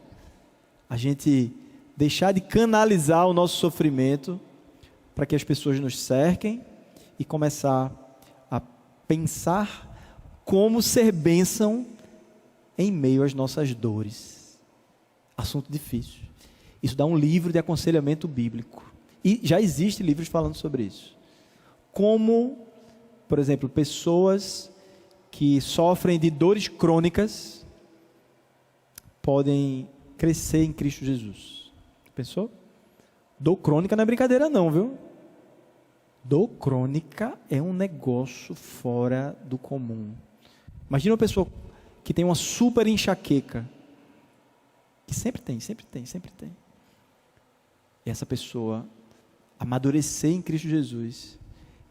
A gente deixar de canalizar o nosso sofrimento para que as pessoas nos cerquem e começar a pensar como ser bênção em meio às nossas dores. Assunto difícil. Isso dá um livro de aconselhamento bíblico. E já existem livros falando sobre isso. Como, por exemplo, pessoas que sofrem de dores crônicas podem crescer em Cristo Jesus. Pensou? Dor crônica não é brincadeira não, viu? Dor crônica é um negócio fora do comum. Imagina uma pessoa que tem uma super enxaqueca, que sempre tem. E essa pessoa amadurecer em Cristo Jesus,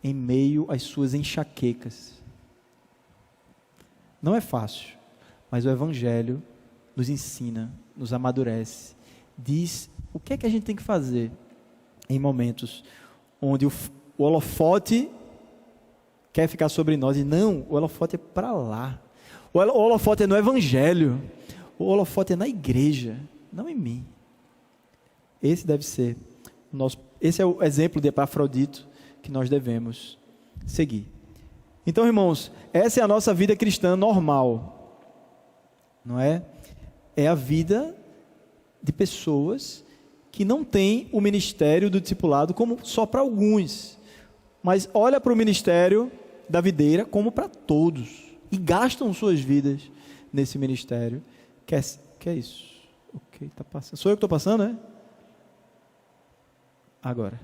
em meio às suas enxaquecas. Não é fácil, mas o Evangelho nos ensina, nos amadurece, diz o que é que a gente tem que fazer em momentos onde o holofote quer ficar sobre nós, e não, o holofote é para lá. O holofote é no Evangelho, o holofote é na igreja, não em mim. Esse deve ser esse é o exemplo de Epafrodito que nós devemos seguir. Então, irmãos, essa é a nossa vida cristã normal, não é? É a vida de pessoas que não têm o ministério do discipulado como só para alguns, mas olha para o ministério da videira como para todos, e gastam suas vidas nesse ministério. Que é isso? Ok, tá passando. Sou eu que estou passando, né? Agora.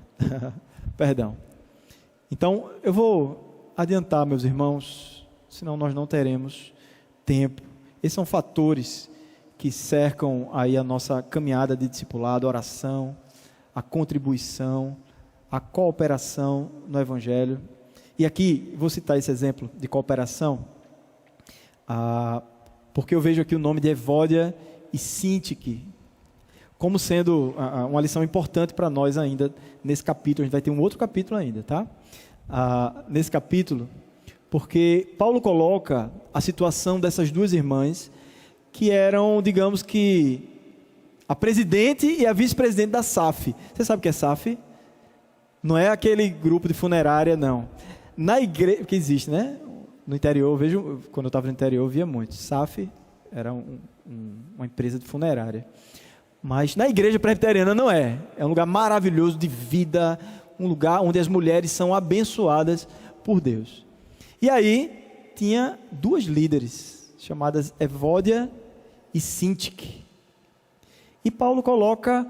Perdão. Então, eu vou adiantar, meus irmãos, senão nós não teremos tempo. Esses são fatores que cercam aí a nossa caminhada de discipulado, a oração, a contribuição, a cooperação no Evangelho. E aqui, vou citar esse exemplo de cooperação, porque eu vejo aqui o nome de Evódia e Sintique, como sendo uma lição importante para nós ainda nesse capítulo. A gente vai ter um outro capítulo ainda, tá? Nesse capítulo, porque Paulo coloca a situação dessas duas irmãs que eram, digamos que, a presidente e a vice-presidente da SAF. Você sabe o que é SAF? Não é aquele grupo de funerária, não. Na igreja, que existe, né? No interior, quando eu estava no interior, eu via muito. SAF era uma empresa de funerária. Mas na igreja presbiteriana não é. É um lugar maravilhoso de vida, um lugar onde as mulheres são abençoadas por Deus. E aí tinha duas líderes, chamadas Evódia e Sintique. E Paulo coloca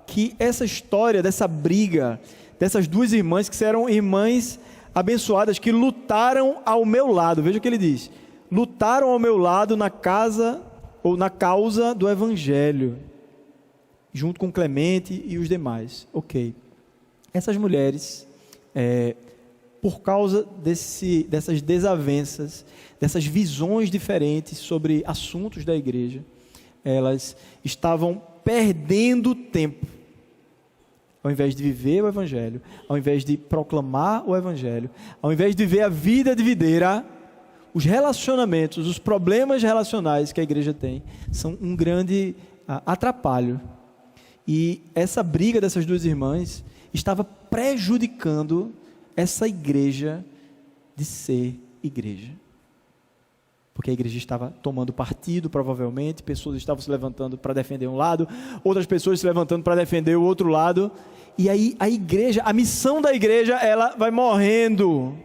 que essa história dessa briga, dessas duas irmãs que eram irmãs abençoadas, que lutaram ao meu lado, veja o que ele diz, lutaram ao meu lado na causa do Evangelho, junto com Clemente e os demais. Ok. Essas mulheres, por causa dessas desavenças, dessas visões diferentes sobre assuntos da igreja, elas estavam perdendo tempo. Ao invés de viver o Evangelho, ao invés de proclamar o Evangelho, ao invés de viver a vida de videira, os relacionamentos, os problemas relacionais que a igreja tem, são um grande atrapalho. E essa briga dessas duas irmãs estava prejudicando essa igreja de ser igreja. Porque a igreja estava tomando partido, provavelmente, pessoas estavam se levantando para defender um lado, outras pessoas se levantando para defender o outro lado, e aí a igreja, a missão da igreja, ela vai morrendo.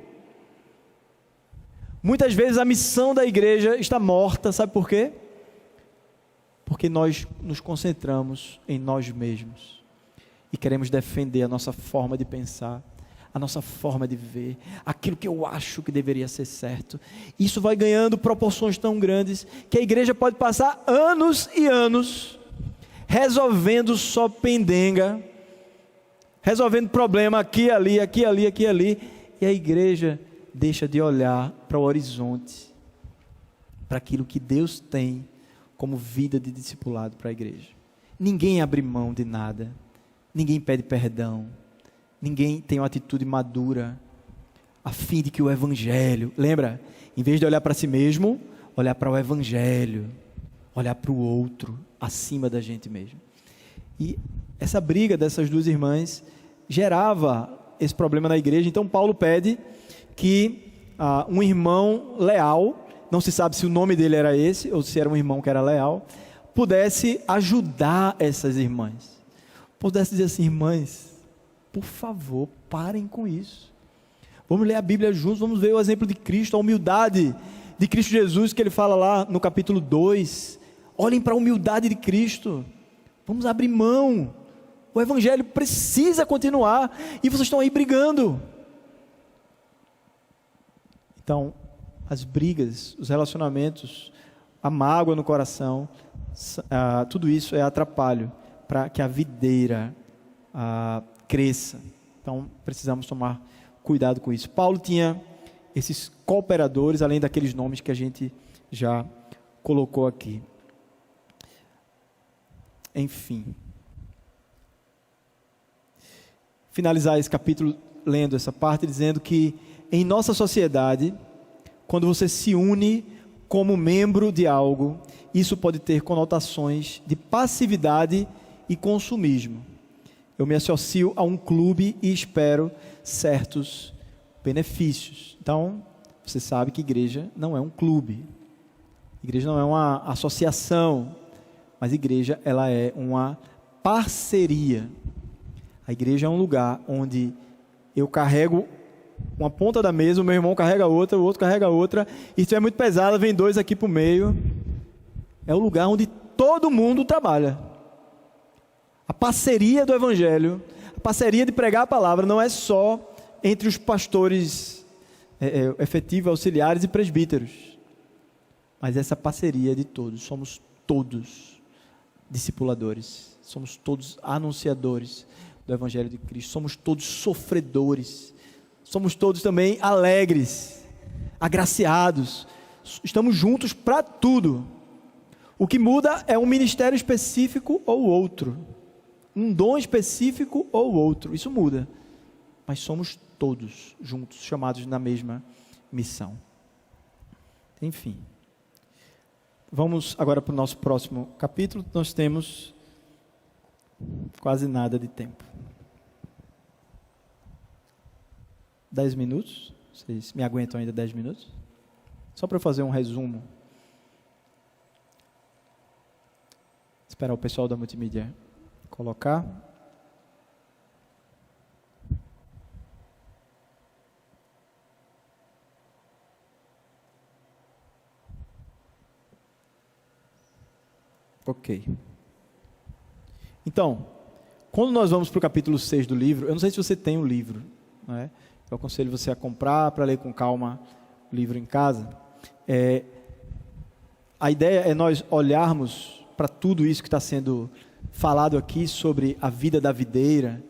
Muitas vezes a missão da igreja está morta, sabe por quê? Porque nós nos concentramos em nós mesmos e queremos defender a nossa forma de pensar, a nossa forma de ver, aquilo que eu acho que deveria ser certo. Isso vai ganhando proporções tão grandes que a igreja pode passar anos e anos resolvendo só pendenga, resolvendo problema aqui, ali, e a igreja deixa de olhar para o horizonte, para aquilo que Deus tem como vida de discipulado para a igreja. Ninguém abre mão de nada, ninguém pede perdão, ninguém tem uma atitude madura, a fim de que o Evangelho, lembra, em vez de olhar para si mesmo, olhar para o Evangelho, olhar para o outro, acima da gente mesmo. E essa briga dessas duas irmãs gerava esse problema na igreja. Então Paulo pede que um irmão leal, não se sabe se o nome dele era esse, ou se era um irmão que era leal, pudesse ajudar essas irmãs, pudesse dizer assim: irmãs, por favor, parem com isso. Vamos ler a Bíblia juntos, vamos ver o exemplo de Cristo, a humildade de Cristo Jesus, que ele fala lá no capítulo 2. Olhem para a humildade de Cristo. Vamos abrir mão. O Evangelho precisa continuar e vocês estão aí brigando. Então, as brigas, os relacionamentos, a mágoa no coração, tudo isso é atrapalho para que a videira cresça. Então precisamos tomar cuidado com isso. Paulo tinha esses cooperadores, além daqueles nomes que a gente já colocou aqui. Enfim, finalizar esse capítulo lendo essa parte, dizendo que em nossa sociedade, quando você se une como membro de algo, isso pode ter conotações de passividade e consumismo. Eu me associo a um clube e espero certos benefícios. Então, você sabe que igreja não é um clube. Igreja não é uma associação, mas igreja, ela é uma parceria. A igreja é um lugar onde eu carrego uma ponta da mesa, o meu irmão carrega outra, o outro carrega outra, e se é muito pesado, vem dois aqui para o meio. É o lugar onde todo mundo trabalha. A parceria do Evangelho, a parceria de pregar a palavra, não é só entre os pastores efetivos, auxiliares e presbíteros, mas essa parceria de todos. Somos todos discipuladores, somos todos anunciadores do Evangelho de Cristo, somos todos sofredores, somos todos também alegres, agraciados, estamos juntos para tudo. O que muda é um ministério específico ou outro, um dom específico ou outro, isso muda, mas somos todos juntos, chamados na mesma missão. Enfim, vamos agora para o nosso próximo capítulo. Nós temos quase nada de tempo. 10 minutos? Vocês me aguentam ainda 10 minutos? Só para eu fazer um resumo. Esperar o pessoal da multimídia colocar. Ok. Então, quando nós vamos para o capítulo 6 do livro, eu não sei se você tem o livro, né? Eu aconselho você a comprar para ler com calma o livro em casa. A ideia é nós olharmos para tudo isso que está sendo falado aqui sobre a vida da videira,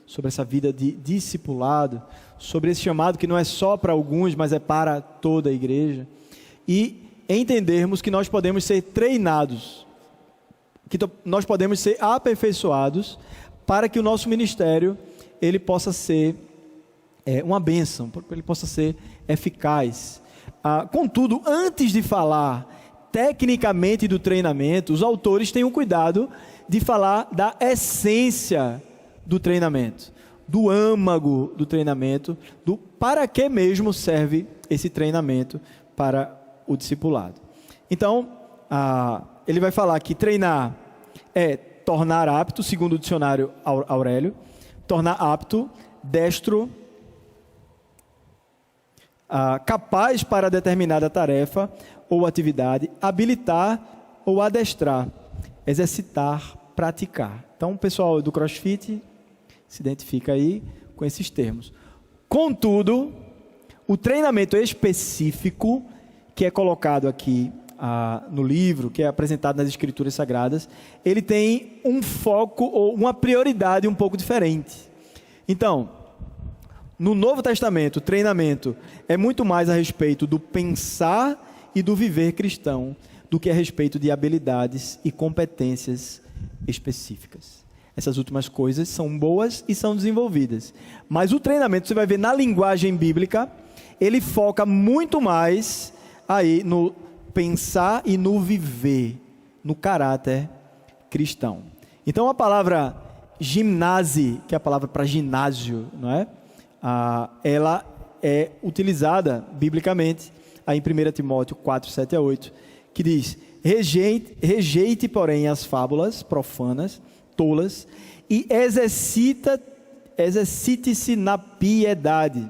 sobre essa vida de discipulado, sobre esse chamado que não é só para alguns, mas é para toda a igreja, e entendermos que nós podemos ser treinados, que nós podemos ser aperfeiçoados para que o nosso ministério ele possa ser uma bênção, para que ele possa ser eficaz. Contudo, antes de falar tecnicamente do treinamento, os autores têm o cuidado de falar da essência do treinamento, do âmago do treinamento, do para que mesmo serve esse treinamento para o discipulado. Então, ele vai falar que treinar é tornar apto, segundo o dicionário Aurélio, tornar apto, destro, capaz para determinada tarefa ou atividade, habilitar ou adestrar, exercitar, praticar. Então, o pessoal do CrossFit se identifica aí com esses termos. Contudo, o treinamento específico que é colocado aqui no livro, que é apresentado nas Escrituras Sagradas, ele tem um foco ou uma prioridade um pouco diferente. Então, no Novo Testamento, o treinamento é muito mais a respeito do pensar e do viver cristão do que a respeito de habilidades e competências específicas. Essas últimas coisas são boas e são desenvolvidas. Mas o treinamento, você vai ver na linguagem bíblica, ele foca muito mais aí no pensar e no viver, no caráter cristão. Então a palavra gimnase, que é a palavra para ginásio, não é? Ela é utilizada biblicamente aí em 1 Timóteo 4, 7 a 8, que diz: rejeite, porém, as fábulas profanas, tolas, e exercite-se na piedade.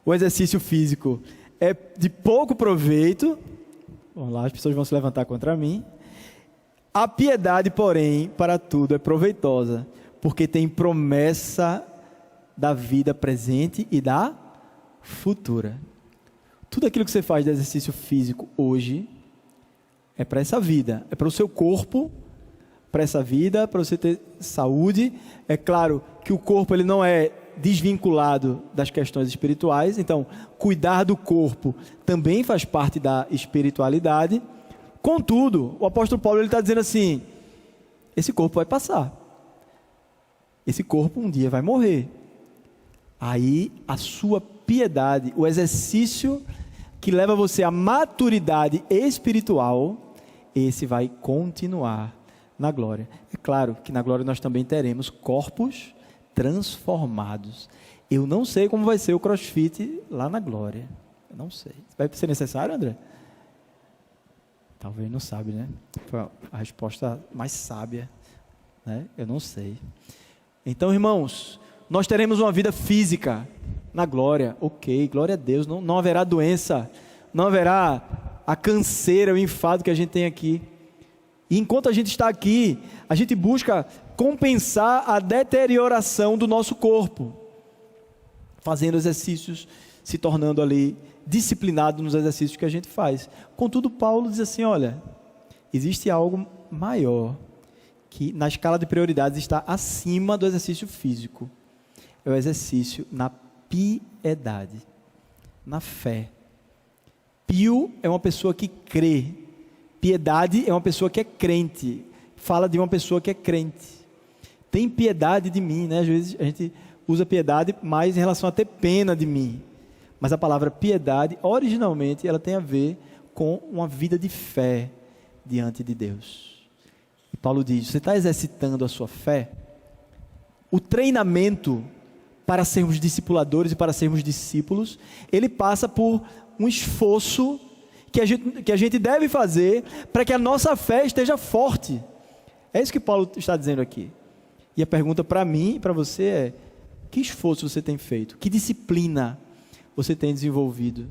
O exercício físico é de pouco proveito. Vamos lá, as pessoas vão se levantar contra mim. A piedade, porém, para tudo é proveitosa, porque tem promessa da vida presente e da futura. Tudo aquilo que você faz de exercício físico hoje é para essa vida, é para o seu corpo, para essa vida, para você ter saúde. É claro que o corpo ele não é desvinculado das questões espirituais, então cuidar do corpo também faz parte da espiritualidade. Contudo, o apóstolo Paulo está dizendo assim: esse corpo vai passar, esse corpo um dia vai morrer. Aí a sua piedade, o exercício que leva você à maturidade espiritual, esse vai continuar na glória. É claro que na glória nós também teremos corpos transformados. Eu não sei como vai ser o CrossFit lá na glória. Eu não sei. Vai ser necessário, André? Talvez não sabe, né? Foi a resposta mais sábia, né? Eu não sei. Então, irmãos, nós teremos uma vida física na glória. Ok, glória a Deus. Não haverá doença, não haverá a canseira, o enfado que a gente tem aqui. E enquanto a gente está aqui, a gente busca compensar a deterioração do nosso corpo, fazendo exercícios, se tornando ali disciplinado nos exercícios que a gente faz. Contudo, Paulo diz assim: olha, existe algo maior, que na escala de prioridades está acima do exercício físico. É o exercício na piedade, na fé. Pio é uma pessoa que crê. Piedade é uma pessoa que é crente. Fala de uma pessoa que é crente. Tem piedade de mim, né? Às vezes a gente usa piedade mais em relação a ter pena de mim. Mas a palavra piedade, originalmente, ela tem a ver com uma vida de fé diante de Deus. E Paulo diz: você está exercitando a sua fé? O treinamento para sermos discipuladores e para sermos discípulos, ele passa por um esforço que a gente deve fazer para que a nossa fé esteja forte. É isso que Paulo está dizendo aqui. E a pergunta para mim e para você é: que esforço você tem feito? Que disciplina você tem desenvolvido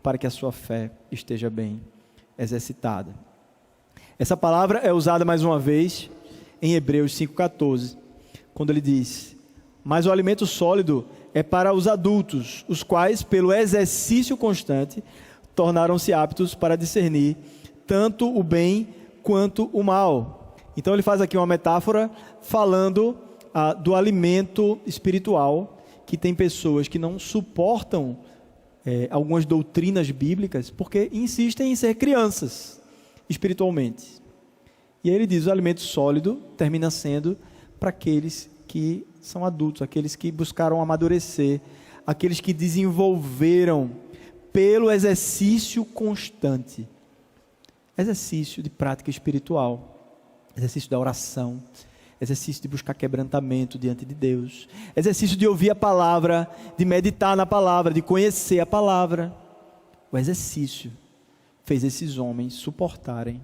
para que a sua fé esteja bem exercitada? Essa palavra é usada mais uma vez em Hebreus 5,14, quando ele diz: mas o alimento sólido é para os adultos, os quais, pelo exercício constante, tornaram-se aptos para discernir tanto o bem quanto o mal. Então ele faz aqui uma metáfora falando do alimento espiritual, que tem pessoas que não suportam algumas doutrinas bíblicas, porque insistem em ser crianças espiritualmente. E aí ele diz: o alimento sólido termina sendo para aqueles que são adultos, aqueles que buscaram amadurecer, aqueles que desenvolveram pelo exercício constante, exercício de prática espiritual, exercício da oração, exercício de buscar quebrantamento diante de Deus, exercício de ouvir a palavra, de meditar na palavra, de conhecer a palavra. O exercício fez esses homens suportarem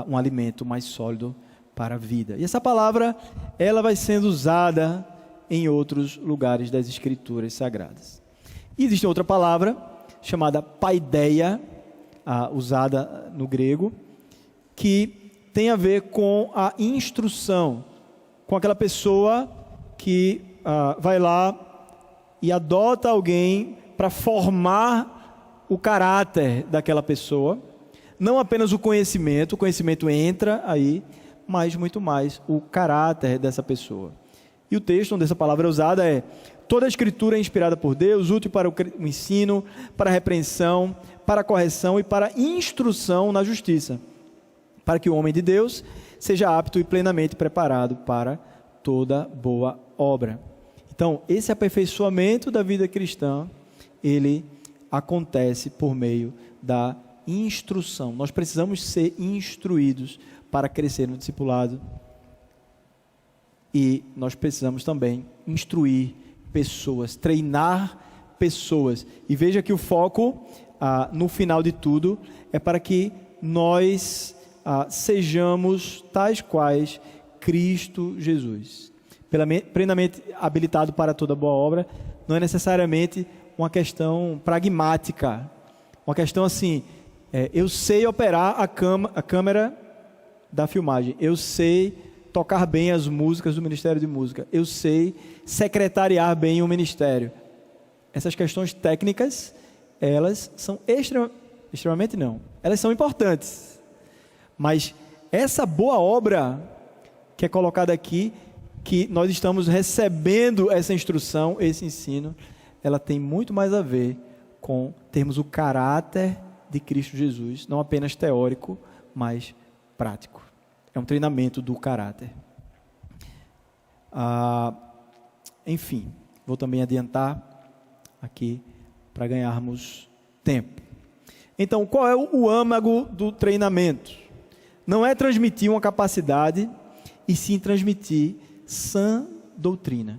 um alimento mais sólido para a vida. E essa palavra, ela vai sendo usada em outros lugares das Escrituras Sagradas. E existe outra palavra, chamada paideia, usada no grego, que tem a ver com a instrução, com aquela pessoa que vai lá e adota alguém para formar o caráter daquela pessoa. Não apenas o conhecimento entra aí, mas muito mais o caráter dessa pessoa. E o texto onde essa palavra é usada é: toda a Escritura é inspirada por Deus, útil para o ensino, para a repreensão, para a correção e para a instrução na justiça, para que o homem de Deus seja apto e plenamente preparado para toda boa obra. Então, esse aperfeiçoamento da vida cristã, ele acontece por meio da instrução. Nós precisamos ser instruídos para crescer no discipulado, e nós precisamos também instruir pessoas, treinar pessoas. E veja que o foco, no final de tudo, é para que nós sejamos tais quais Cristo Jesus. Plenamente habilitado para toda boa obra, não é necessariamente uma questão pragmática, uma questão assim: eu sei operar a câmera da filmagem, eu sei tocar bem as músicas do Ministério de Música, eu sei secretariar bem o ministério. Essas questões técnicas, elas são extremamente não, elas são importantes, mas essa boa obra que é colocada aqui, que nós estamos recebendo essa instrução, esse ensino, ela tem muito mais a ver com termos o caráter de Cristo Jesus, não apenas teórico, mas prático. É um treinamento do caráter. Enfim, vou também adiantar aqui para ganharmos tempo. Então, qual é o âmago do treinamento? Não é transmitir uma capacidade, e sim transmitir sã doutrina.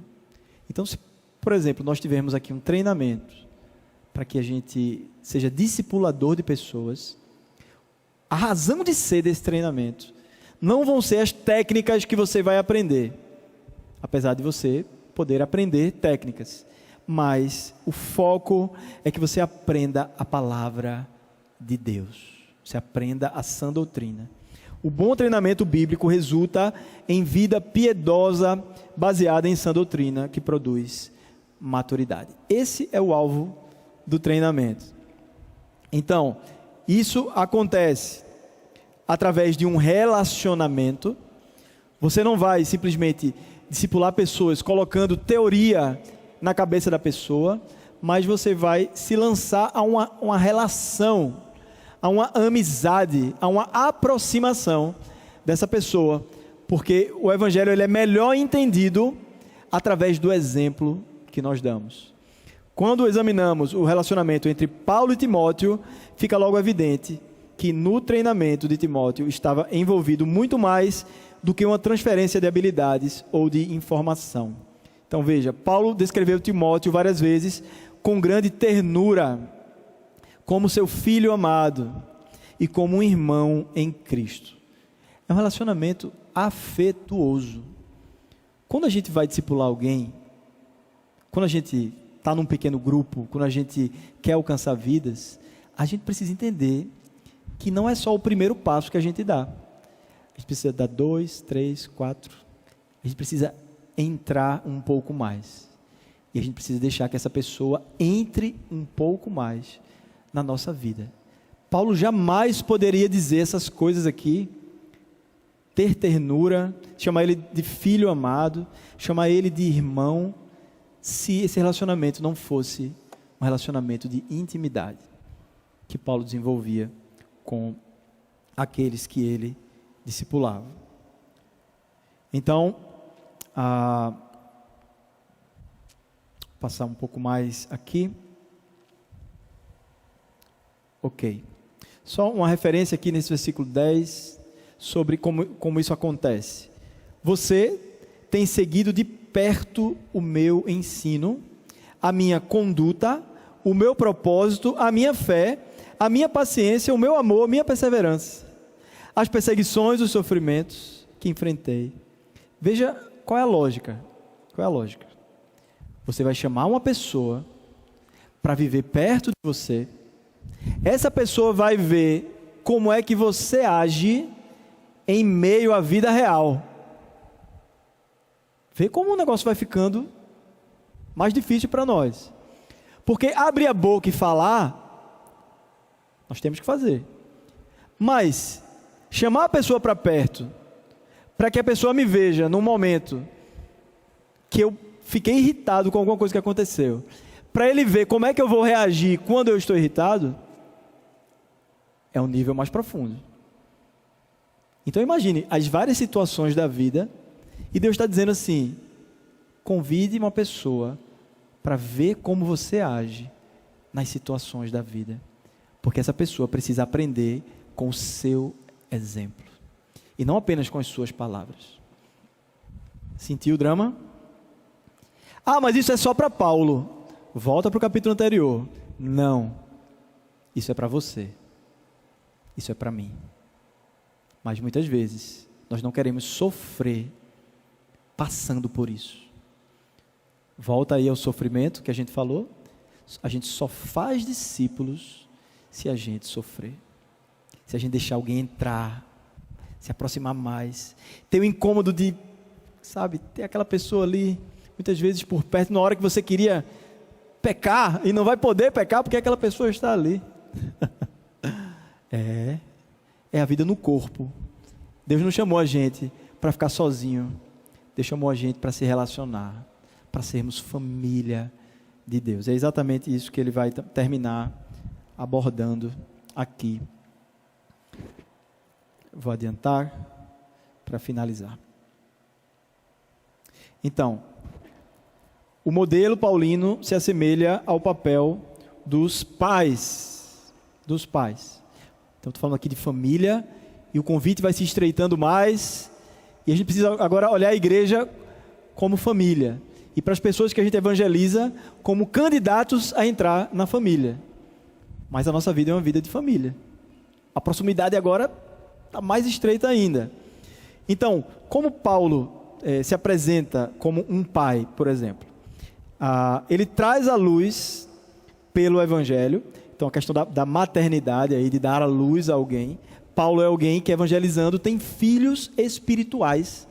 Então, se, por exemplo, nós tivermos aqui um treinamento para que a gente seja discipulador de pessoas, a razão de ser desse treinamento não vão ser as técnicas que você vai aprender, apesar de você poder aprender técnicas, mas o foco é que você aprenda a palavra de Deus, você aprenda a sã doutrina. O bom treinamento bíblico resulta em vida piedosa baseada em sã doutrina, que produz maturidade. Esse é o alvo do treinamento. Então, isso acontece através de um relacionamento. Você não vai simplesmente discipular pessoas colocando teoria na cabeça da pessoa, mas você vai se lançar a uma relação, a uma amizade, a uma aproximação dessa pessoa, porque o Evangelho ele é melhor entendido através do exemplo que nós damos. Quando examinamos o relacionamento entre Paulo e Timóteo, fica logo evidente que no treinamento de Timóteo estava envolvido muito mais do que uma transferência de habilidades ou de informação. Então veja, Paulo descreveu Timóteo várias vezes com grande ternura, como seu filho amado e como um irmão em Cristo. É um relacionamento afetuoso. Quando a gente vai discipular alguém, quando a gente está num pequeno grupo, quando a gente quer alcançar vidas, a gente precisa entender que não é só o primeiro passo que a gente dá. A gente precisa dar 2, 3, 4. A gente precisa entrar um pouco mais. E a gente precisa deixar que essa pessoa entre um pouco mais na nossa vida. Paulo jamais poderia dizer essas coisas aqui, ter ternura, chamar ele de filho amado, chamar ele de irmão, se esse relacionamento não fosse um relacionamento de intimidade que Paulo desenvolvia com aqueles que ele discipulava. Então, passar um pouco mais aqui. Ok. Só uma referência aqui nesse versículo 10 sobre como isso acontece. Você tem seguido de perto o meu ensino, a minha conduta, o meu propósito, a minha fé, a minha paciência, o meu amor, a minha perseverança, as perseguições, os sofrimentos que enfrentei. Veja qual é a lógica. Qual é a lógica? Você vai chamar uma pessoa para viver perto de você. Essa pessoa vai ver como é que você age em meio à vida real. Vê como o negócio vai ficando mais difícil para nós. Porque abrir a boca e falar, nós temos que fazer. Mas chamar a pessoa para perto, para que a pessoa me veja num momento que eu fiquei irritado com alguma coisa que aconteceu, para ele ver como é que eu vou reagir quando eu estou irritado, é um nível mais profundo. Então imagine as várias situações da vida, e Deus está dizendo assim: convide uma pessoa para ver como você age nas situações da vida, porque essa pessoa precisa aprender com o seu exemplo, e não apenas com as suas palavras. Sentiu o drama? Ah, mas isso é só para Paulo. Volta para o capítulo anterior. Não, isso é para você, isso é para mim. Mas muitas vezes nós não queremos sofrer passando por isso. Volta aí ao sofrimento que a gente falou. A gente só faz discípulos se a gente sofrer, se a gente deixar alguém entrar, se aproximar mais, ter o incômodo de, sabe, ter aquela pessoa ali, muitas vezes por perto, na hora que você queria pecar, e não vai poder pecar porque aquela pessoa está ali. É a vida no corpo. Deus não chamou a gente para ficar sozinho. Deus chamou a gente para se relacionar, para sermos família de Deus. É exatamente isso que ele vai terminar abordando aqui. Vou adiantar para finalizar. Então, o modelo paulino se assemelha ao papel dos pais. Dos pais. Então, estou falando aqui de família, e o convite vai se estreitando mais, e a gente precisa agora olhar a igreja como família, e para as pessoas que a gente evangeliza como candidatos a entrar na família. Mas a nossa vida é uma vida de família. A proximidade agora está mais estreita ainda. Então, como Paulo se apresenta como um pai, por exemplo, ele traz à luz pelo evangelho. Então, a questão da maternidade, aí, de dar à luz a alguém. Paulo é alguém que, evangelizando, tem filhos espirituais.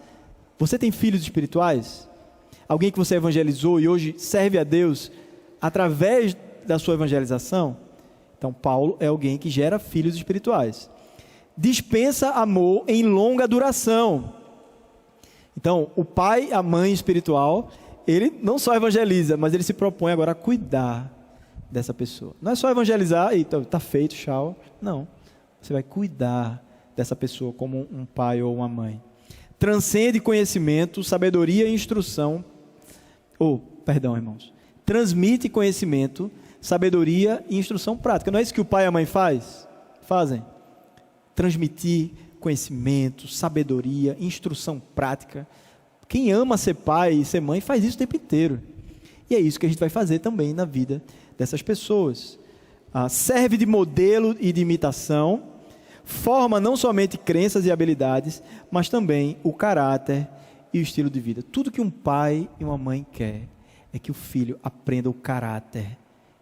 Você tem filhos espirituais? Alguém que você evangelizou e hoje serve a Deus através da sua evangelização? Então, Paulo é alguém que gera filhos espirituais. Dispensa amor em longa duração. Então, o pai, a mãe espiritual, ele não só evangeliza, mas ele se propõe agora a cuidar dessa pessoa. Não é só evangelizar e está feito, tchau. Não. Você vai cuidar dessa pessoa como um pai ou uma mãe. Transcende conhecimento, sabedoria e instrução. Irmãos. Transmite conhecimento, sabedoria e instrução prática. Não é isso que o pai e a mãe fazem? Transmitir conhecimento, sabedoria, instrução prática. Quem ama ser pai e ser mãe faz isso o tempo inteiro. E é isso que a gente vai fazer também na vida dessas pessoas. Serve de modelo e de imitação, forma não somente crenças e habilidades, mas também o caráter e o estilo de vida. Tudo que um pai e uma mãe quer é que o filho aprenda o caráter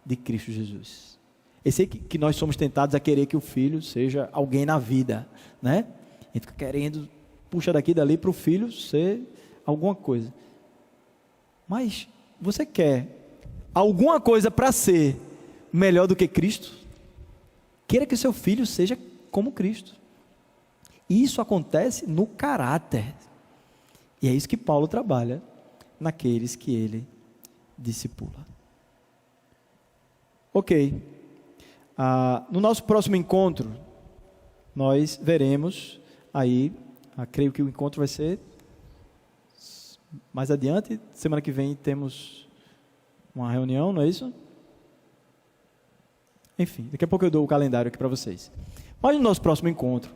de Cristo Jesus. Eu sei que nós somos tentados a querer que o filho seja alguém na vida, né? A gente fica querendo, puxa daqui e dali para o filho ser alguma coisa. Mas você quer alguma coisa para ser melhor do que Cristo? Queira que o seu filho seja como Cristo. E isso acontece no caráter. E é isso que Paulo trabalha naqueles que ele discipula. Ok. No nosso próximo encontro, nós veremos aí, creio que o encontro vai ser mais adiante. Semana que vem temos uma reunião, não é isso? Enfim, daqui a pouco eu dou o calendário aqui para vocês. Mas no nosso próximo encontro,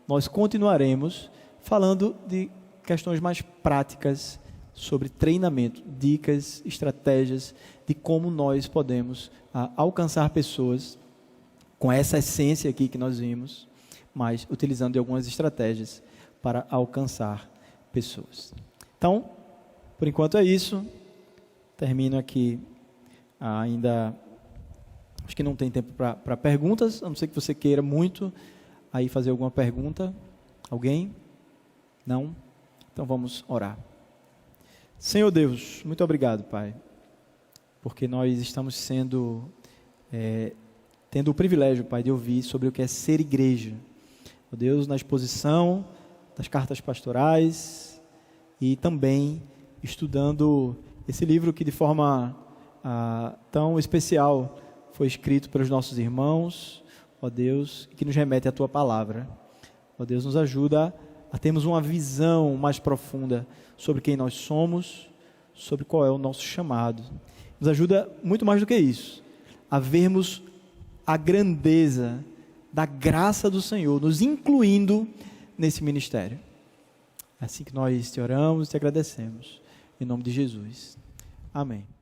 nós continuaremos falando de questões mais práticas sobre treinamento, dicas, estratégias de como nós podemos alcançar pessoas com essa essência aqui que nós vimos, mas utilizando de algumas estratégias para alcançar pessoas. Então, por enquanto é isso. Termino aqui ainda. Acho que não tem tempo para perguntas, a não ser que você queira muito aí fazer alguma pergunta. Alguém? Não? Então vamos orar. Senhor Deus, muito obrigado, Pai, porque nós estamos tendo o privilégio, Pai, de ouvir sobre o que é ser igreja. Ó Deus, na exposição das cartas pastorais e também estudando esse livro que de forma tão especial foi escrito pelos nossos irmãos, ó Deus, que nos remete à Tua palavra. Ó Deus, nos ajuda a termos uma visão mais profunda sobre quem nós somos, sobre qual é o nosso chamado. Nos ajuda muito mais do que isso, a vermos a grandeza da graça do Senhor, nos incluindo nesse ministério. É assim que nós te oramos e te agradecemos. Em nome de Jesus. Amém.